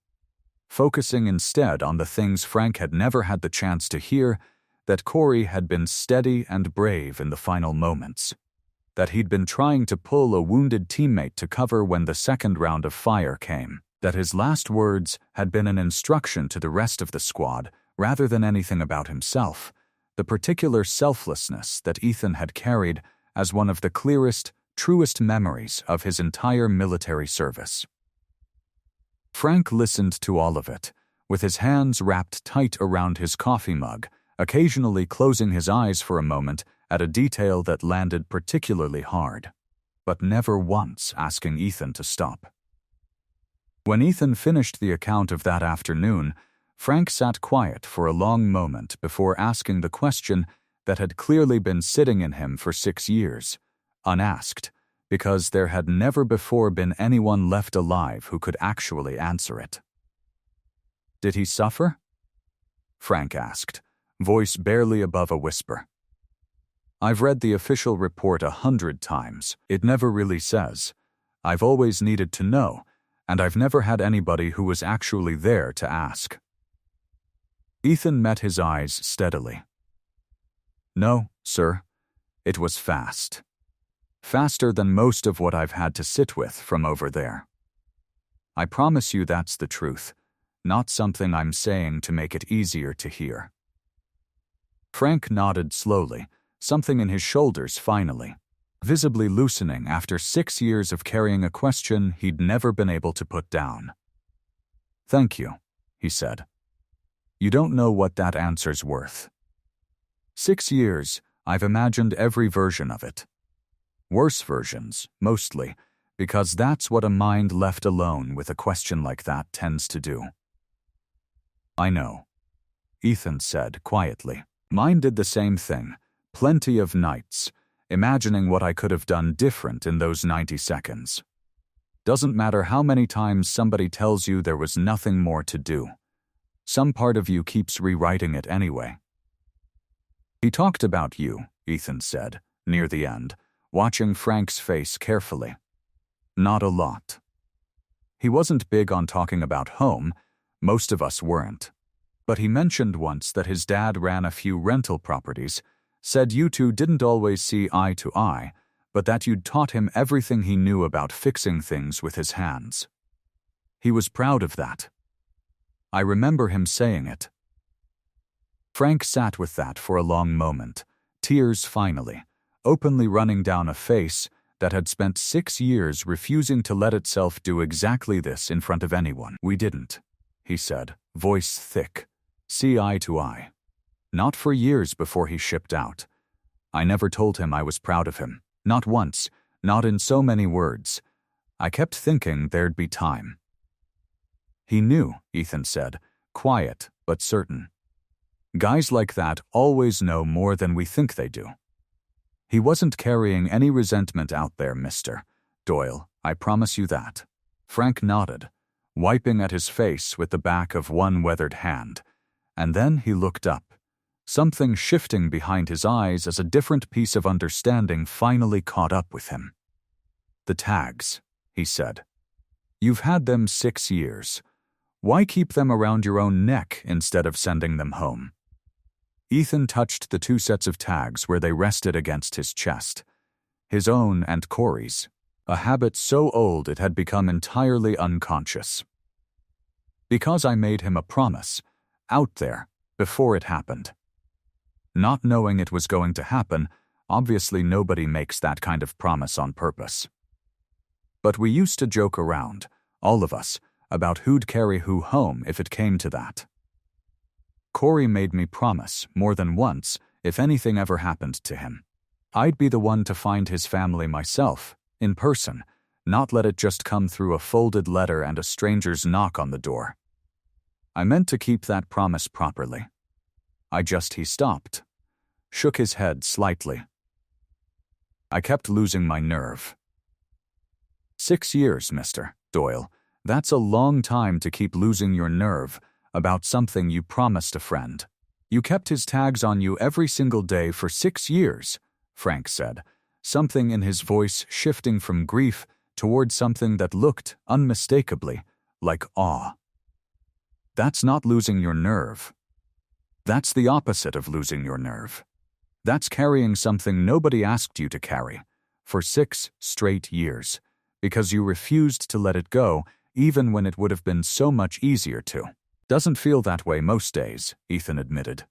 focusing instead on the things Frank had never had the chance to hear: that Corey had been steady and brave in the final moments, that he'd been trying to pull a wounded teammate to cover when the second round of fire came, that his last words had been an instruction to the rest of the squad rather than anything about himself, the particular selflessness that Ethan had carried as one of the clearest, truest memories of his entire military service. Frank listened to all of it, with his hands wrapped tight around his coffee mug, occasionally closing his eyes for a moment at a detail that landed particularly hard, but never once asking Ethan to stop. When Ethan finished the account of that afternoon, Frank sat quiet for a long moment before asking the question that had clearly been sitting in him for 6 years, unasked, because there had never before been anyone left alive who could actually answer it. Did he suffer? Frank asked, voice barely above a whisper. I've read the official report 100 times. It never really says. I've always needed to know, and I've never had anybody who was actually there to ask. Ethan met his eyes steadily. No, sir. It was fast. Faster than most of what I've had to sit with from over there. I promise you that's the truth, not something I'm saying to make it easier to hear. Frank nodded slowly, something in his shoulders finally, visibly loosening after 6 years of carrying a question he'd never been able to put down. Thank you, he said. You don't know what that answer's worth. 6 years, I've imagined every version of it. Worse versions, mostly, because that's what a mind left alone with a question like that tends to do. I know, Ethan said quietly. Mine did the same thing, plenty of nights, imagining what I could have done different in those 90 seconds. Doesn't matter how many times somebody tells you there was nothing more to do. Some part of you keeps rewriting it anyway. He talked about you, Ethan said, near the end, watching Frank's face carefully. Not a lot. He wasn't big on talking about home, most of us weren't. But he mentioned once that his dad ran a few rental properties, said you two didn't always see eye to eye, but that you'd taught him everything he knew about fixing things with his hands. He was proud of that. I remember him saying it. Frank sat with that for a long moment, tears finally, openly running down a face that had spent 6 years refusing to let itself do exactly this in front of anyone. We didn't, he said, voice thick, see eye to eye. Not for years before he shipped out. I never told him I was proud of him, not once, not in so many words. I kept thinking there'd be time. He knew, Ethan said, quiet but certain. Guys like that always know more than we think they do. He wasn't carrying any resentment out there, Mr. Doyle, I promise you that. Frank nodded, wiping at his face with the back of one weathered hand, and then he looked up, something shifting behind his eyes as a different piece of understanding finally caught up with him. The tags, he said. You've had them 6 years. Why keep them around your own neck instead of sending them home? Ethan touched the 2 sets of tags where they rested against his chest. His own and Corey's, a habit so old it had become entirely unconscious. Because I made him a promise, out there, before it happened. Not knowing it was going to happen, obviously nobody makes that kind of promise on purpose. But we used to joke around, all of us, about who'd carry who home if it came to that. Corey made me promise, more than once, if anything ever happened to him, I'd be the one to find his family myself, in person, not let it just come through a folded letter and a stranger's knock on the door. I meant to keep that promise properly. He stopped, shook his head slightly. I kept losing my nerve. 6 years, Mr. Doyle. That's a long time to keep losing your nerve about something you promised a friend. You kept his tags on you every single day for 6 years, Frank said, something in his voice shifting from grief toward something that looked, unmistakably, like awe. That's not losing your nerve. That's the opposite of losing your nerve. That's carrying something nobody asked you to carry, for 6 straight years, because you refused to let it go even when it would have been so much easier to. Doesn't feel that way most days, Ethan admitted.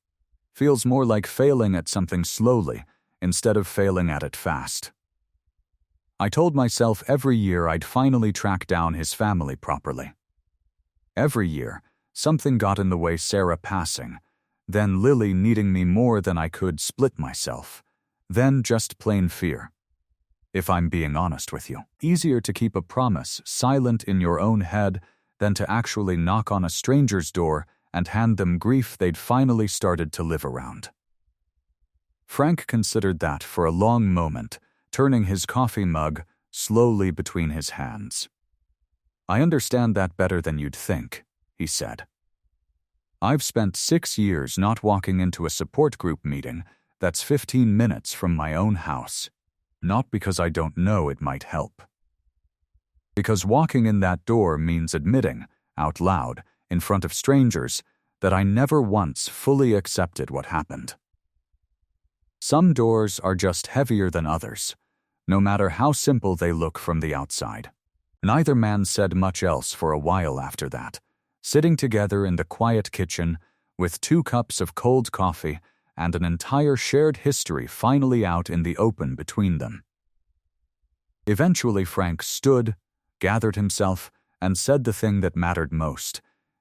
Feels more like failing at something slowly instead of failing at it fast. I told myself every year I'd finally track down his family properly. Every year, something got in the way, Sarah passing, then Lily needing me more than I could split myself, then just plain fear. If I'm being honest with you, easier to keep a promise silent in your own head than to actually knock on a stranger's door and hand them grief they'd finally started to live around. Frank considered that for a long moment, turning his coffee mug slowly between his hands. I understand that better than you'd think, he said. I've spent 6 years not walking into a support group meeting that's 15 minutes from my own house. Not because I don't know it might help. Because walking in that door means admitting, out loud, in front of strangers, that I never once fully accepted what happened. Some doors are just heavier than others, no matter how simple they look from the outside. Neither man said much else for a while after that, sitting together in the quiet kitchen with 2 cups of cold coffee and an entire shared history finally out in the open between them. Eventually Frank stood, gathered himself, and said the thing that mattered most,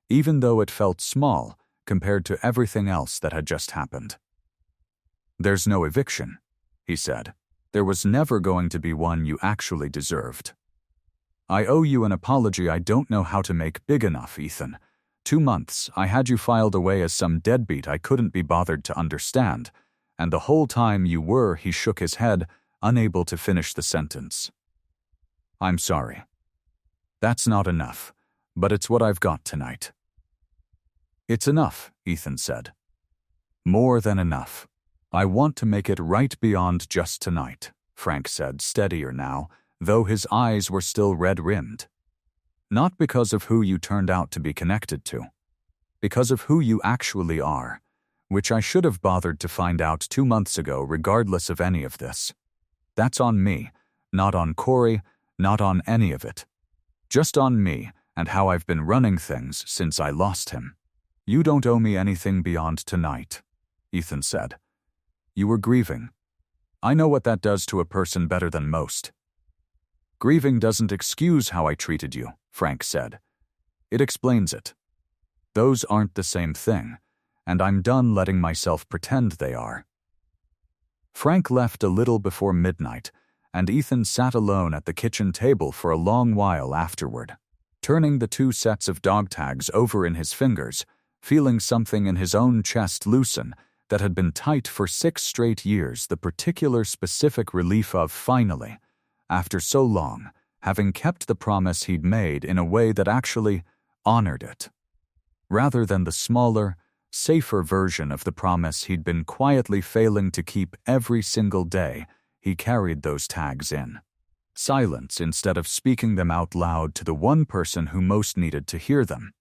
even though it felt small compared to everything else that had just happened. There's no eviction, he said. There was never going to be one you actually deserved. I owe you an apology I don't know how to make big enough, Ethan. 2 months, I had you filed away as some deadbeat I couldn't be bothered to understand, and the whole time you were, he shook his head, unable to finish the sentence. I'm sorry. That's not enough, but it's what I've got tonight. It's enough, Ethan said. More than enough. "I want to make it right beyond just tonight," Frank said, steadier now, though his eyes were still red-rimmed. "Not because of who you turned out to be connected to. Because of who you actually are, which I should have bothered to find out 2 months ago regardless of any of this. That's on me, not on Corey, not on any of it. Just on me and how I've been running things since I lost him. You don't owe me anything beyond tonight," Ethan said. "You were grieving. I know what that does to a person better than most." "Grieving doesn't excuse how I treated you," Frank said. "It explains it. Those aren't the same thing, and I'm done letting myself pretend they are." Frank left a little before midnight, and Ethan sat alone at the kitchen table for a long while afterward, turning the 2 sets of dog tags over in his fingers, feeling something in his own chest loosen that had been tight for 6 straight years, the particular specific relief of finally, after so long, having kept the promise he'd made in a way that actually honored it, rather than the smaller, safer version of the promise he'd been quietly failing to keep every single day he carried those tags in. Silence instead of speaking them out loud to the one person who most needed to hear them.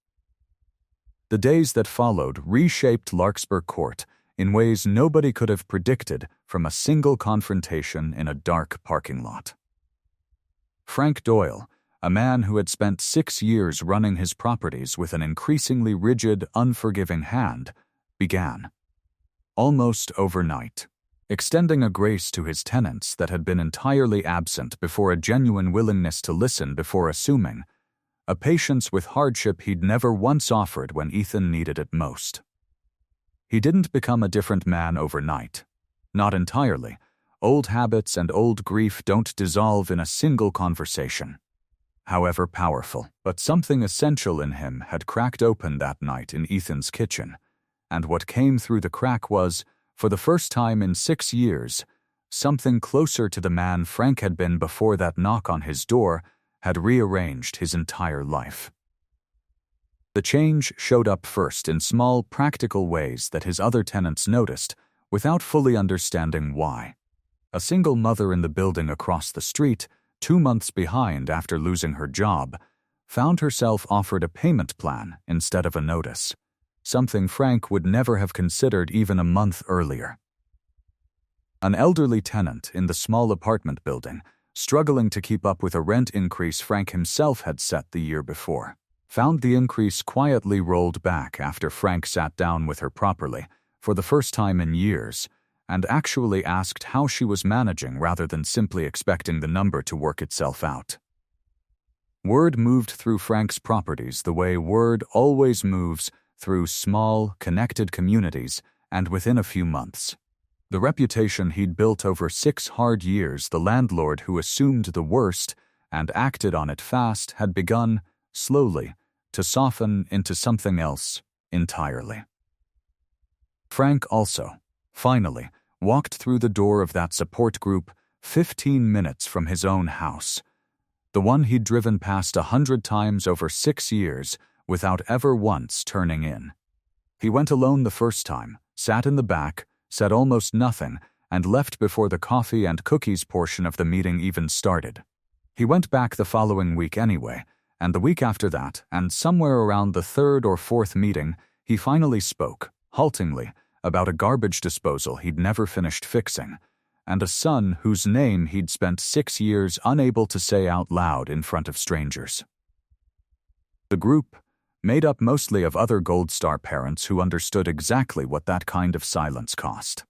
The days that followed reshaped Larkspur Court in ways nobody could have predicted from a single confrontation in a dark parking lot. Frank Doyle, a man who had spent 6 years running his properties with an increasingly rigid, unforgiving hand, began. Almost overnight, extending a grace to his tenants that had been entirely absent before, a genuine willingness to listen before assuming, a patience with hardship he'd never once offered when Ethan needed it most. He didn't become a different man overnight. Not entirely. Old habits and old grief don't dissolve in a single conversation, however powerful. But something essential in him had cracked open that night in Ethan's kitchen, and what came through the crack was, for the first time in 6 years, something closer to the man Frank had been before that knock on his door had rearranged his entire life. The change showed up first in small, practical ways that his other tenants noticed without fully understanding why. A single mother in the building across the street, 2 months behind after losing her job, found herself offered a payment plan instead of a notice, something Frank would never have considered even a month earlier. An elderly tenant in the small apartment building, struggling to keep up with a rent increase Frank himself had set the year before, found the increase quietly rolled back after Frank sat down with her properly, for the first time in years, and actually asked how she was managing rather than simply expecting the number to work itself out. Word moved through Frank's properties the way word always moves through small, connected communities, and within a few months, the reputation he'd built over 6 hard years, the landlord who assumed the worst and acted on it fast, had begun, slowly, to soften into something else entirely. Frank also, finally, walked through the door of that support group 15 minutes from his own house, the one he'd driven past 100 times over 6 years without ever once turning in. He went alone the first time, sat in the back, said almost nothing, and left before the coffee and cookies portion of the meeting even started. He went back the following week anyway, and the week after that, and somewhere around the 3rd or 4th meeting, he finally spoke, haltingly, about a garbage disposal he'd never finished fixing, and a son whose name he'd spent 6 years unable to say out loud in front of strangers. The group, made up mostly of other Gold Star parents who understood exactly what that kind of silence cost,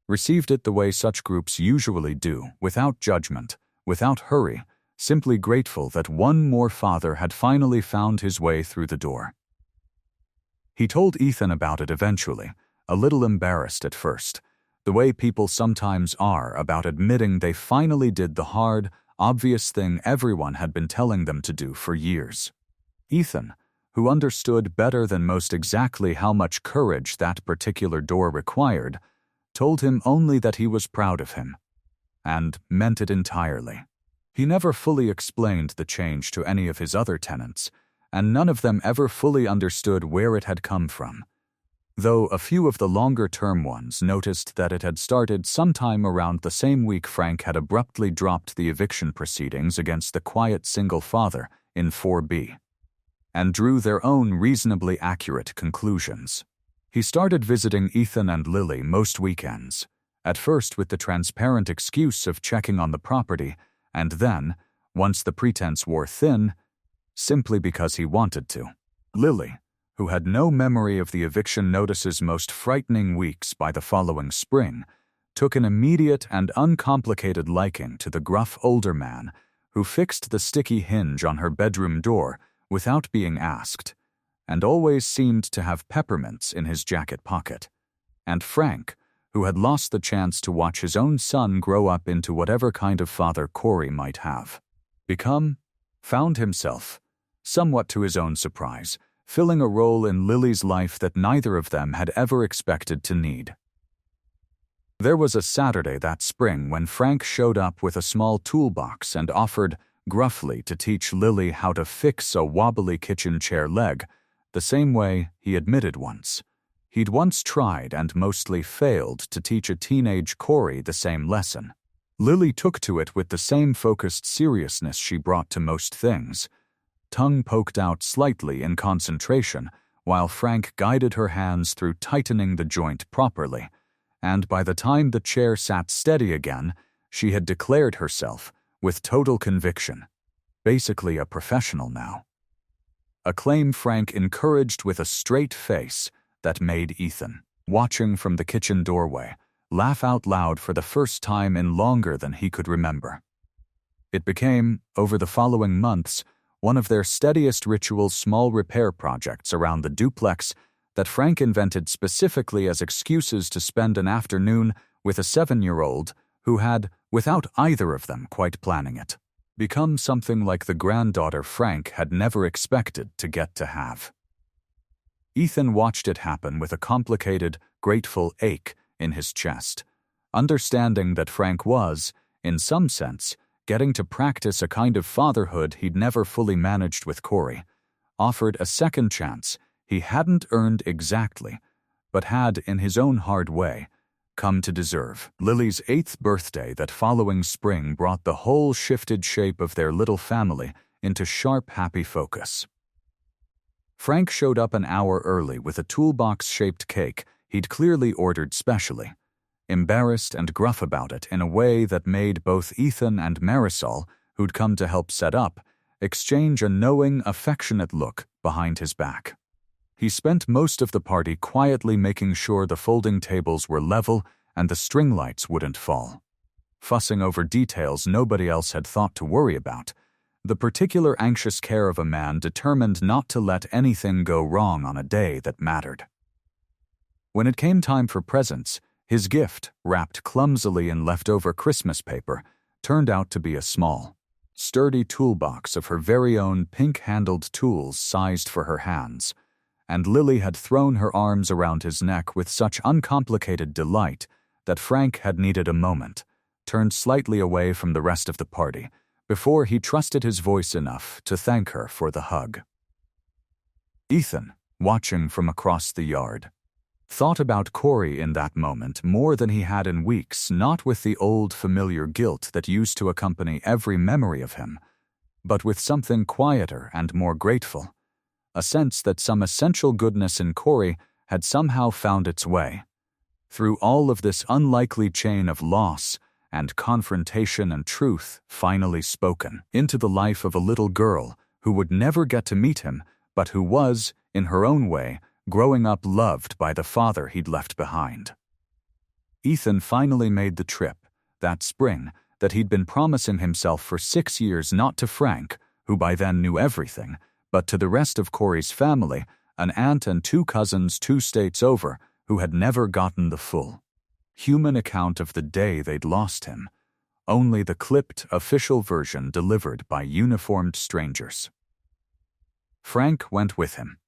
received it the way such groups usually do, without judgment, without hurry, simply grateful that one more father had finally found his way through the door. He told Ethan about it eventually, a little embarrassed at first, the way people sometimes are about admitting they finally did the hard, obvious thing everyone had been telling them to do for years. Ethan, who understood better than most exactly how much courage that particular door required, told him only that he was proud of him, and meant it entirely. He never fully explained the change to any of his other tenants, and none of them ever fully understood where it had come from. though a few of the longer-term ones noticed that it had started sometime around the same week Frank had abruptly dropped the eviction proceedings against the quiet single father in 4B, and drew their own reasonably accurate conclusions. He started visiting Ethan and Lily most weekends, at first with the transparent excuse of checking on the property, and then, once the pretense wore thin, simply because he wanted to. Lily, who had no memory of the eviction notice's most frightening weeks by the following spring, took an immediate and uncomplicated liking to the gruff older man who fixed the sticky hinge on her bedroom door without being asked, and always seemed to have peppermints in his jacket pocket. And Frank, who had lost the chance to watch his own son grow up into whatever kind of father Corey might have become, found himself, somewhat to his own surprise, filling a role in Lily's life that neither of them had ever expected to need. There was a Saturday that spring when Frank showed up with a small toolbox and offered, gruffly, to teach Lily how to fix a wobbly kitchen chair leg, the same way he admitted he'd once tried and mostly failed to teach a teenage Corey the same lesson. Lily took to it with the same focused seriousness she brought to most things, tongue poked out slightly in concentration, while Frank guided her hands through tightening the joint properly, and by the time the chair sat steady again, she had declared herself, with total conviction, basically a professional now. A claim Frank encouraged with a straight face that made Ethan, watching from the kitchen doorway, laugh out loud for the first time in longer than he could remember. It became, over the following months, one of their steadiest ritual small repair projects around the duplex that Frank invented specifically as excuses to spend an afternoon with a 7-year-old who had, without either of them quite planning it, become something like the granddaughter Frank had never expected to get to have. Ethan watched it happen with a complicated, grateful ache in his chest, understanding that Frank was, in some sense, getting to practice a kind of fatherhood he'd never fully managed with Corey, offered a second chance he hadn't earned exactly, but had, in his own hard way, come to deserve. Lily's 8th birthday that following spring brought the whole shifted shape of their little family into sharp, happy focus. Frank showed up an hour early with a toolbox-shaped cake he'd clearly ordered specially, embarrassed and gruff about it in a way that made both Ethan and Marisol, who'd come to help set up, exchange a knowing, affectionate look behind his back. He spent most of the party quietly making sure the folding tables were level and the string lights wouldn't fall, fussing over details nobody else had thought to worry about, the particular anxious care of a man determined not to let anything go wrong on a day that mattered. When it came time for presents, his gift, wrapped clumsily in leftover Christmas paper, turned out to be a small, sturdy toolbox of her very own pink-handled tools sized for her hands, and Lily had thrown her arms around his neck with such uncomplicated delight that Frank had needed a moment, turned slightly away from the rest of the party, before he trusted his voice enough to thank her for the hug. Ethan, watching from across the yard, thought about Corey in that moment more than he had in weeks, not with the old familiar guilt that used to accompany every memory of him, but with something quieter and more grateful, a sense that some essential goodness in Corey had somehow found its way, through all of this unlikely chain of loss and confrontation and truth finally spoken, into the life of a little girl who would never get to meet him, but who was, in her own way, growing up loved by the father he'd left behind. Ethan finally made the trip, that spring, that he'd been promising himself for 6 years, not to Frank, who by then knew everything, but to the rest of Corey's family, an aunt and 2 cousins 2 states over, who had never gotten the full human account of the day they'd lost him, only the clipped, official version delivered by uniformed strangers. Frank went with him.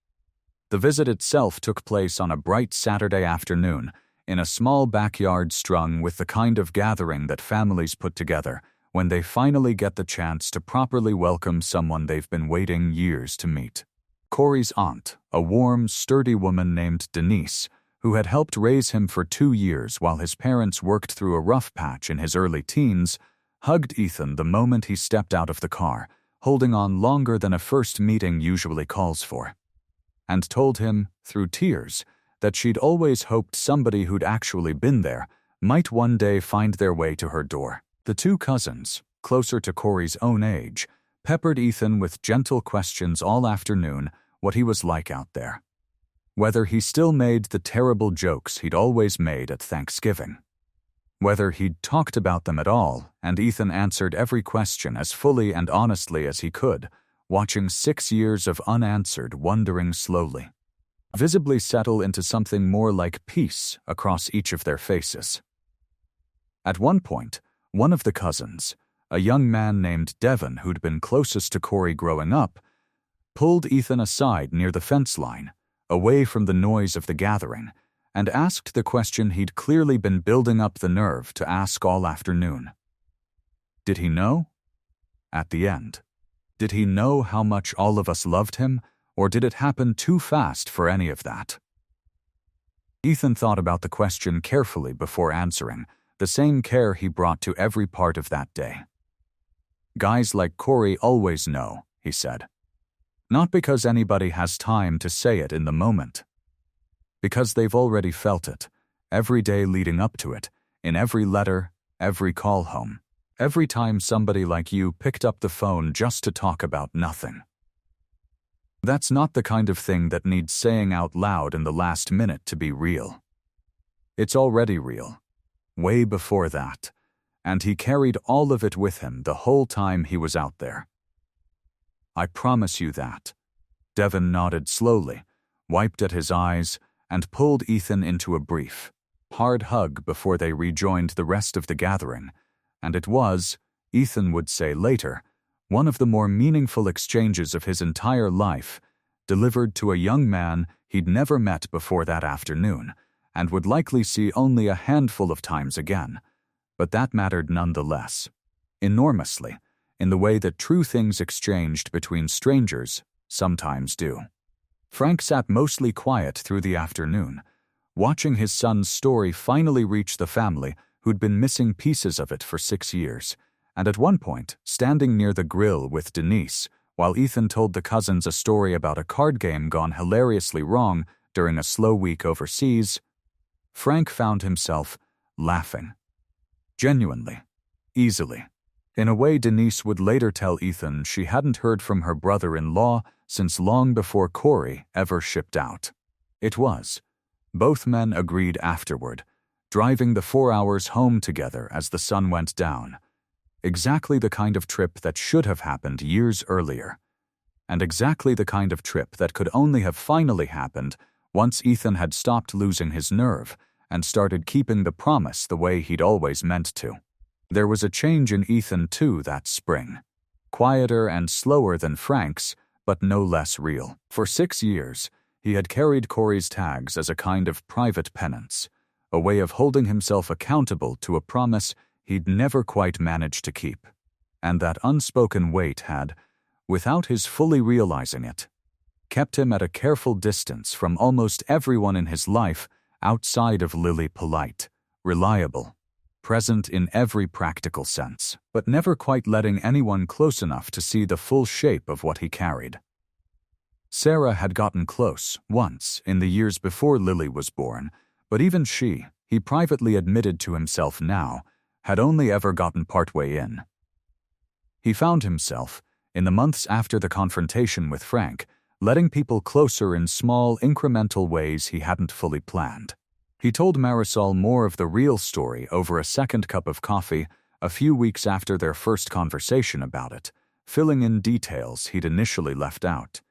The visit itself took place on a bright Saturday afternoon, in a small backyard strung with the kind of gathering that families put together when they finally get the chance to properly welcome someone they've been waiting years to meet. Corey's aunt, a warm, sturdy woman named Denise, who had helped raise him for 2 years while his parents worked through a rough patch in his early teens, hugged Ethan the moment he stepped out of the car, holding on longer than a first meeting usually calls for, and told him, through tears, that she'd always hoped somebody who'd actually been there might one day find their way to her door. The two cousins, closer to Corey's own age, peppered Ethan with gentle questions all afternoon what he was like out there. Whether he still made the terrible jokes he'd always made at Thanksgiving. Whether he'd talked about them at all, and Ethan answered every question as fully and honestly as he could, watching 6 years of unanswered wondering slowly, visibly settle into something more like peace across each of their faces. At one point, one of the cousins, a young man named Devon who'd been closest to Corey growing up, pulled Ethan aside near the fence line, away from the noise of the gathering, and asked the question he'd clearly been building up the nerve to ask all afternoon. Did he know? At the end. Did he know how much all of us loved him, or did it happen too fast for any of that? Ethan thought about the question carefully before answering, the same care he brought to every part of that day. Guys like Corey always know, he said. Not because anybody has time to say it in the moment. Because they've already felt it, every day leading up to it, in every letter, every call home, every time somebody like you picked up the phone just to talk about nothing. That's not the kind of thing that needs saying out loud in the last minute to be real. It's already real. Way before that, and he carried all of it with him the whole time he was out there. I promise you that. Devon nodded slowly, wiped at his eyes, and pulled Ethan into a brief, hard hug before they rejoined the rest of the gathering, and it was, Ethan would say later, one of the more meaningful exchanges of his entire life, delivered to a young man he'd never met before that afternoon, and would likely see only a handful of times again, but that mattered nonetheless, enormously, in the way that true things exchanged between strangers sometimes do. Frank sat mostly quiet through the afternoon, watching his son's story finally reach the family who'd been missing pieces of it for 6 years, and at one point, standing near the grill with Denise, while Ethan told the cousins a story about a card game gone hilariously wrong during a slow week overseas, Frank found himself laughing. Genuinely. Easily. In a way Denise would later tell Ethan she hadn't heard from her brother-in-law since long before Corey ever shipped out. It was. Both men agreed afterward, driving the 4 hours home together as the sun went down. Exactly the kind of trip that should have happened years earlier. And exactly the kind of trip that could only have finally happened once Ethan had stopped losing his nerve and started keeping the promise the way he'd always meant to. There was a change in Ethan too that spring. Quieter and slower than Frank's, but no less real. For 6 years, he had carried Corey's tags as a kind of private penance, a way of holding himself accountable to a promise he'd never quite managed to keep. And that unspoken weight had, without his fully realizing it, kept him at a careful distance from almost everyone in his life outside of Lily polite, reliable, present in every practical sense, but never quite letting anyone close enough to see the full shape of what he carried. Sarah had gotten close, once, in the years before Lily was born, but even she, he privately admitted to himself now, had only ever gotten partway in. He found himself, in the months after the confrontation with Frank, letting people closer in small, incremental ways he hadn't fully planned. He told Marisol more of the real story over a second cup of coffee a few weeks after their first conversation about it, filling in details he'd initially left out,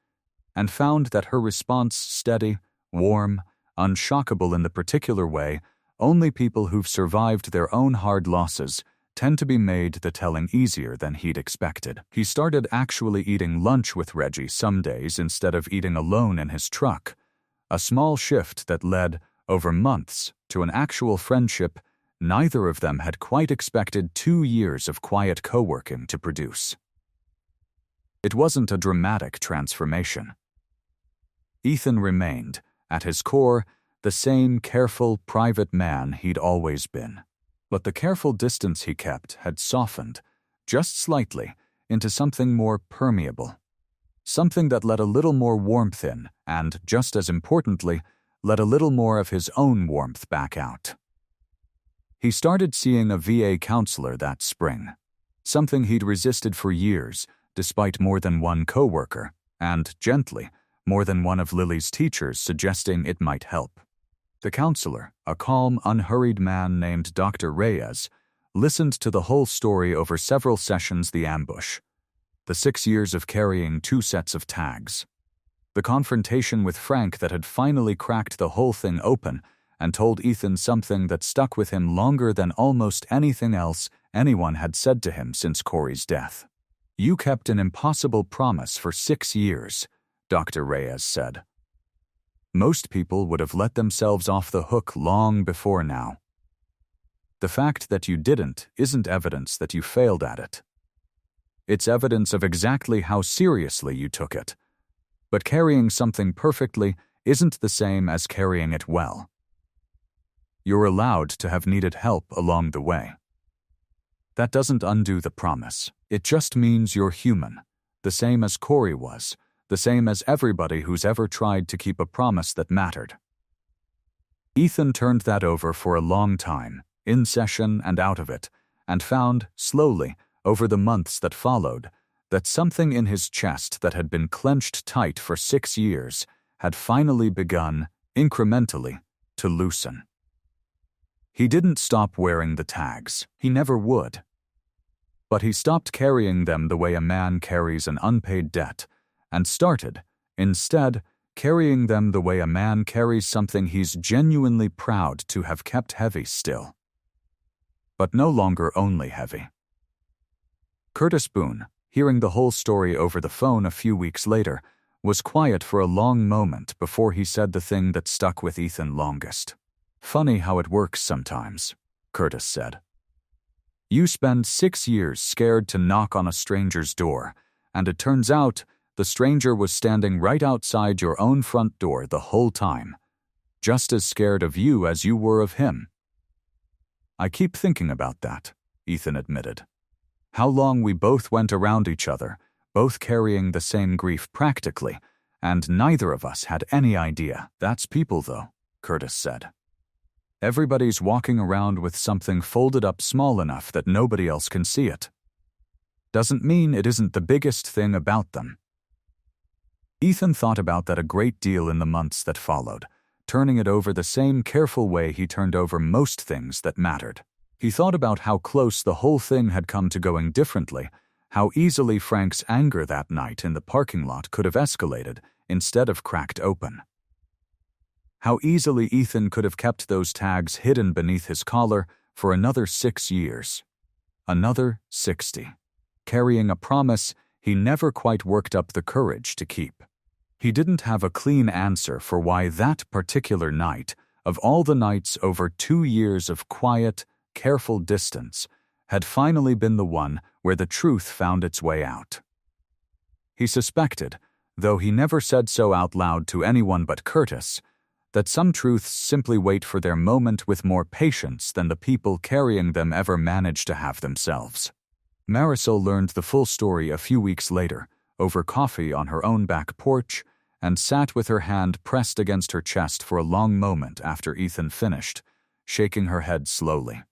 and found that her response steady, warm, unshockable in the particular way only people who've survived their own hard losses tend to be made the telling easier than he'd expected. He started actually eating lunch with Reggie some days instead of eating alone in his truck, a small shift that led, over months, to an actual friendship neither of them had quite expected 2 years of quiet co-working to produce. It wasn't a dramatic transformation. Ethan remained, at his core, the same careful, private man he'd always been. But the careful distance he kept had softened, just slightly, into something more permeable. Something that let a little more warmth in and, just as importantly, let a little more of his own warmth back out. He started seeing a VA counselor that spring, something he'd resisted for years, despite more than one coworker, and, gently, more than one of Lily's teachers suggesting it might help. The counselor, a calm, unhurried man named Dr. Reyes, listened to the whole story over several sessions: the ambush, the 6 years of carrying 2 sets of tags, the confrontation with Frank that had finally cracked the whole thing open and told Ethan something that stuck with him longer than almost anything else anyone had said to him since Corey's death. "You kept an impossible promise for 6 years, Dr. Reyes said. Most people would have let themselves off the hook long before now. The fact that you didn't isn't evidence that you failed at it. It's evidence of exactly how seriously you took it. But carrying something perfectly isn't the same as carrying it well. You're allowed to have needed help along the way. That doesn't undo the promise. It just means you're human, the same as Corey was, the same as everybody who's ever tried to keep a promise that mattered." Ethan turned that over for a long time, in session and out of it, and found, slowly, over the months that followed, that something in his chest that had been clenched tight for 6 years had finally begun, incrementally, to loosen. He didn't stop wearing the tags. He never would. But he stopped carrying them the way a man carries an unpaid debt, and started, instead, carrying them the way a man carries something he's genuinely proud to have kept heavy still. But no longer only heavy. Curtis Boone, hearing the whole story over the phone a few weeks later, was quiet for a long moment before he said the thing that stuck with Ethan longest. "Funny how it works sometimes," Curtis said. "You spend 6 years scared to knock on a stranger's door, and it turns out the stranger was standing right outside your own front door the whole time, just as scared of you as you were of him." "I keep thinking about that," Ethan admitted. "How long we both went around each other, both carrying the same grief practically, and neither of us had any idea." "That's people, though," Curtis said. "Everybody's walking around with something folded up small enough that nobody else can see it. Doesn't mean it isn't the biggest thing about them." Ethan thought about that a great deal in the months that followed, turning it over the same careful way he turned over most things that mattered. He thought about how close the whole thing had come to going differently, how easily Frank's anger that night in the parking lot could have escalated instead of cracked open. How easily Ethan could have kept those tags hidden beneath his collar for another 6 years. Another 60. Carrying a promise he never quite worked up the courage to keep. He didn't have a clean answer for why that particular night, of all the nights over 2 years of quiet, careful distance, had finally been the one where the truth found its way out. He suspected, though he never said so out loud to anyone but Curtis, that some truths simply wait for their moment with more patience than the people carrying them ever manage to have themselves. Marisol learned the full story a few weeks later, over coffee on her own back porch, and sat with her hand pressed against her chest for a long moment after Ethan finished, shaking her head slowly.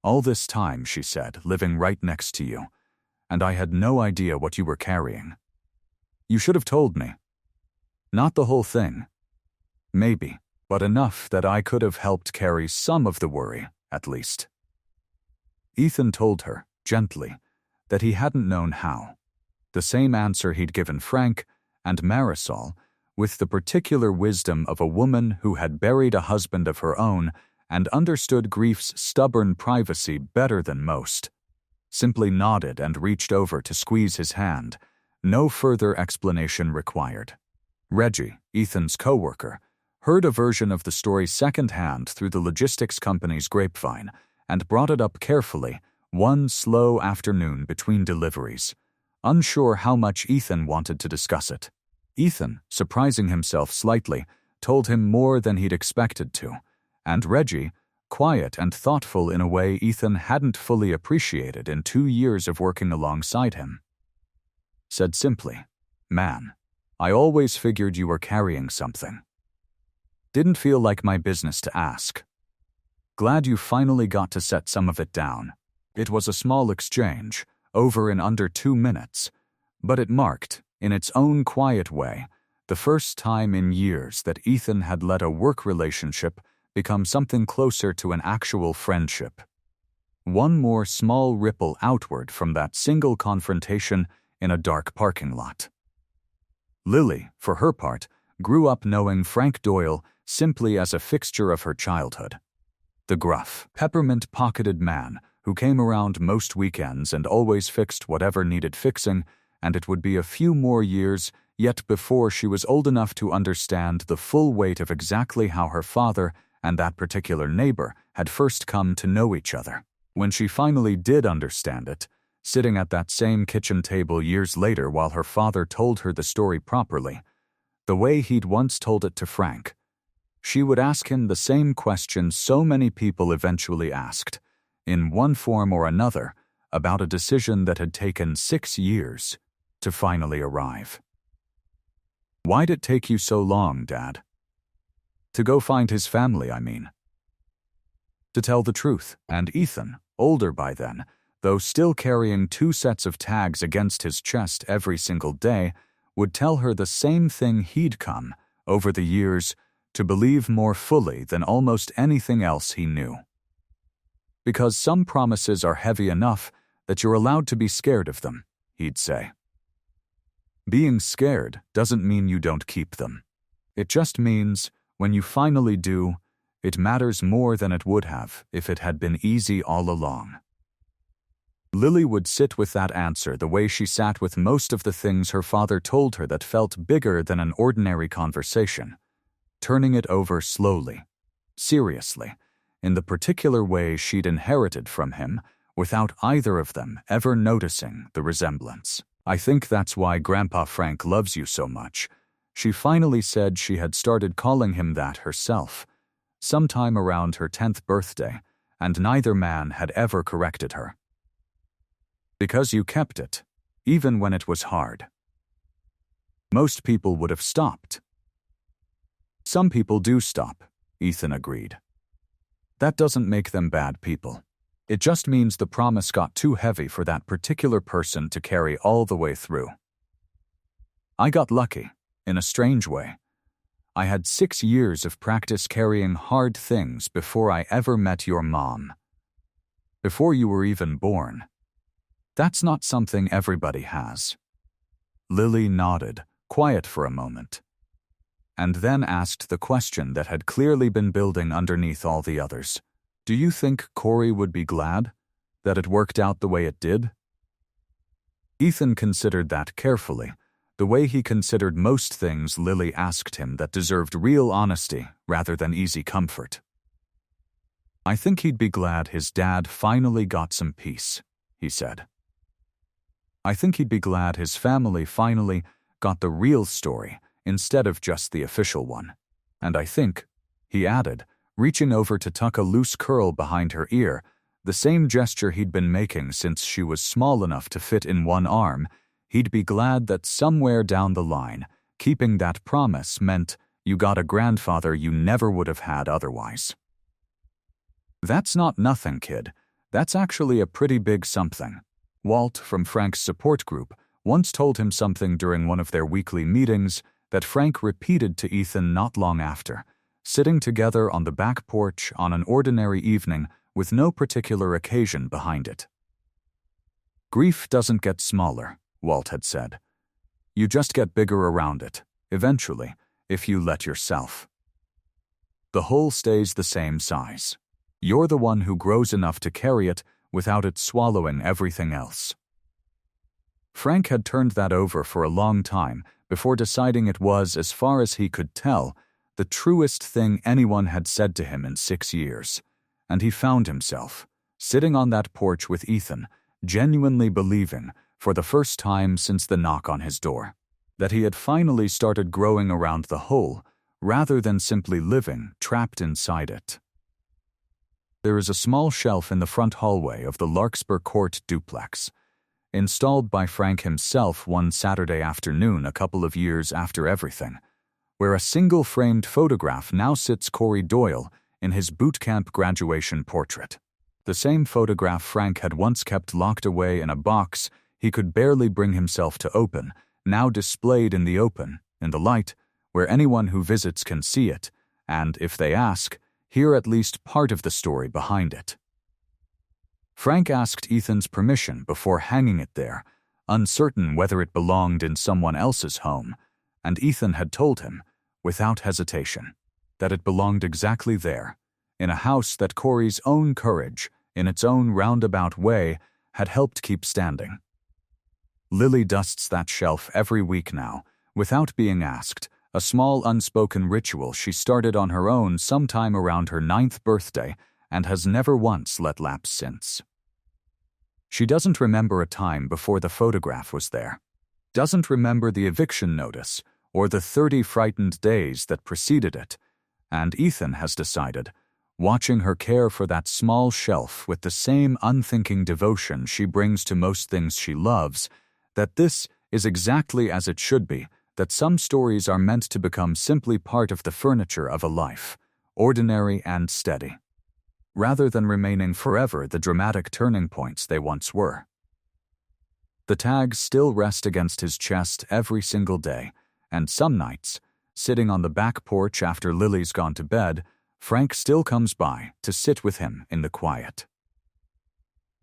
"All this time," she said, "living right next to you, and I had no idea what you were carrying. You should have told me. Not the whole thing. Maybe, but enough that I could have helped carry some of the worry, at least." Ethan told her, gently, that he hadn't known how. The same answer he'd given Frank and Marisol, with the particular wisdom of a woman who had buried a husband of her own and understood grief's stubborn privacy better than most. Simply nodded and reached over to squeeze his hand, no further explanation required. Reggie, Ethan's coworker, heard a version of the story secondhand through the logistics company's grapevine and brought it up carefully one slow afternoon between deliveries, unsure how much Ethan wanted to discuss it. Ethan, surprising himself slightly, told him more than he'd expected to, and Reggie, quiet and thoughtful in a way Ethan hadn't fully appreciated in 2 years of working alongside him, said simply, "Man, I always figured you were carrying something. Didn't feel like my business to ask. Glad you finally got to set some of it down." It was a small exchange, over in under 2 minutes, but it marked, in its own quiet way, the first time in years that Ethan had let a work relationship become something closer to an actual friendship. One more small ripple outward from that single confrontation in a dark parking lot. Lily, for her part, grew up knowing Frank Doyle simply as a fixture of her childhood. The gruff, peppermint-pocketed man who came around most weekends and always fixed whatever needed fixing, and it would be a few more years yet before she was old enough to understand the full weight of exactly how her father and that particular neighbor had first come to know each other. When she finally did understand it, sitting at that same kitchen table years later while her father told her the story properly, the way he'd once told it to Frank, she would ask him the same question so many people eventually asked, in one form or another, about a decision that had taken 6 years to finally arrive. "Why'd it take you so long, Dad?" "To go find his family, I mean." To tell the truth, and Ethan, older by then, though still carrying 2 sets of tags against his chest every single day, would tell her the same thing he'd come, over the years, to believe more fully than almost anything else he knew. Because some promises are heavy enough that you're allowed to be scared of them, he'd say. Being scared doesn't mean you don't keep them. It just means, when you finally do, it matters more than it would have if it had been easy all along. Lily would sit with that answer the way she sat with most of the things her father told her that felt bigger than an ordinary conversation, turning it over slowly, seriously, in the particular way she'd inherited from him, without either of them ever noticing the resemblance. "I think that's why Grandpa Frank loves you so much." She finally said she had started calling him that herself, sometime around her 10th birthday, and neither man had ever corrected her. "Because you kept it, even when it was hard." Most people would have stopped. "Some people do stop," Ethan agreed. "That doesn't make them bad people. It just means the promise got too heavy for that particular person to carry all the way through. I got lucky, in a strange way. I had 6 years of practice carrying hard things before I ever met your mom. Before you were even born. That's not something everybody has." Lily nodded, quiet for a moment, and then asked the question that had clearly been building underneath all the others. "Do you think Corey would be glad that it worked out the way it did?" Ethan considered that carefully, the way he considered most things Lily asked him that deserved real honesty rather than easy comfort. "I think he'd be glad his dad finally got some peace," he said. "I think he'd be glad his family finally got the real story instead of just the official one. And I think," he added, reaching over to tuck a loose curl behind her ear, the same gesture he'd been making since she was small enough to fit in one arm, he'd be glad that somewhere down the line, keeping that promise meant you got a grandfather you never would have had otherwise. "That's not nothing, kid. That's actually a pretty big something." Walt, from Frank's support group, once told him something during one of their weekly meetings that Frank repeated to Ethan not long after, sitting together on the back porch on an ordinary evening with no particular occasion behind it. "Grief doesn't get smaller," Walt had said. "You just get bigger around it, eventually, if you let yourself. The whole stays the same size. You're the one who grows enough to carry it without it swallowing everything else." Frank had turned that over for a long time before deciding it was, as far as he could tell, the truest thing anyone had said to him in 6 years, and he found himself, sitting on that porch with Ethan, genuinely believing, for the first time since the knock on his door, that he had finally started growing around the hole, rather than simply living trapped inside it. There is a small shelf in the front hallway of the Larkspur Court duplex, installed by Frank himself one Saturday afternoon a couple of years after everything, where a single framed photograph now sits Corey Doyle in his boot camp graduation portrait. The same photograph Frank had once kept locked away in a box he could barely bring himself to open, now displayed in the open, in the light, where anyone who visits can see it, and, if they ask, hear at least part of the story behind it. Frank asked Ethan's permission before hanging it there, uncertain whether it belonged in someone else's home, and Ethan had told him, without hesitation, that it belonged exactly there, in a house that Corey's own courage, in its own roundabout way, had helped keep standing. Lily dusts that shelf every week now, without being asked, a small unspoken ritual she started on her own sometime around her 9th birthday and has never once let lapse since. She doesn't remember a time before the photograph was there, doesn't remember the eviction notice or the 30 frightened days that preceded it, and Ethan has decided, watching her care for that small shelf with the same unthinking devotion she brings to most things she loves, that this is exactly as it should be, that some stories are meant to become simply part of the furniture of a life, ordinary and steady, rather than remaining forever the dramatic turning points they once were. The tags still rest against his chest every single day, and some nights, sitting on the back porch after Lily's gone to bed, Frank still comes by to sit with him in the quiet.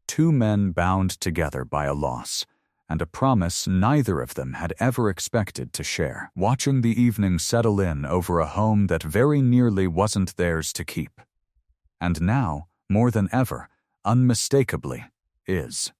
Two men bound together by a loss, and a promise neither of them had ever expected to share, watching the evening settle in over a home that very nearly wasn't theirs to keep. And now, more than ever, unmistakably, is.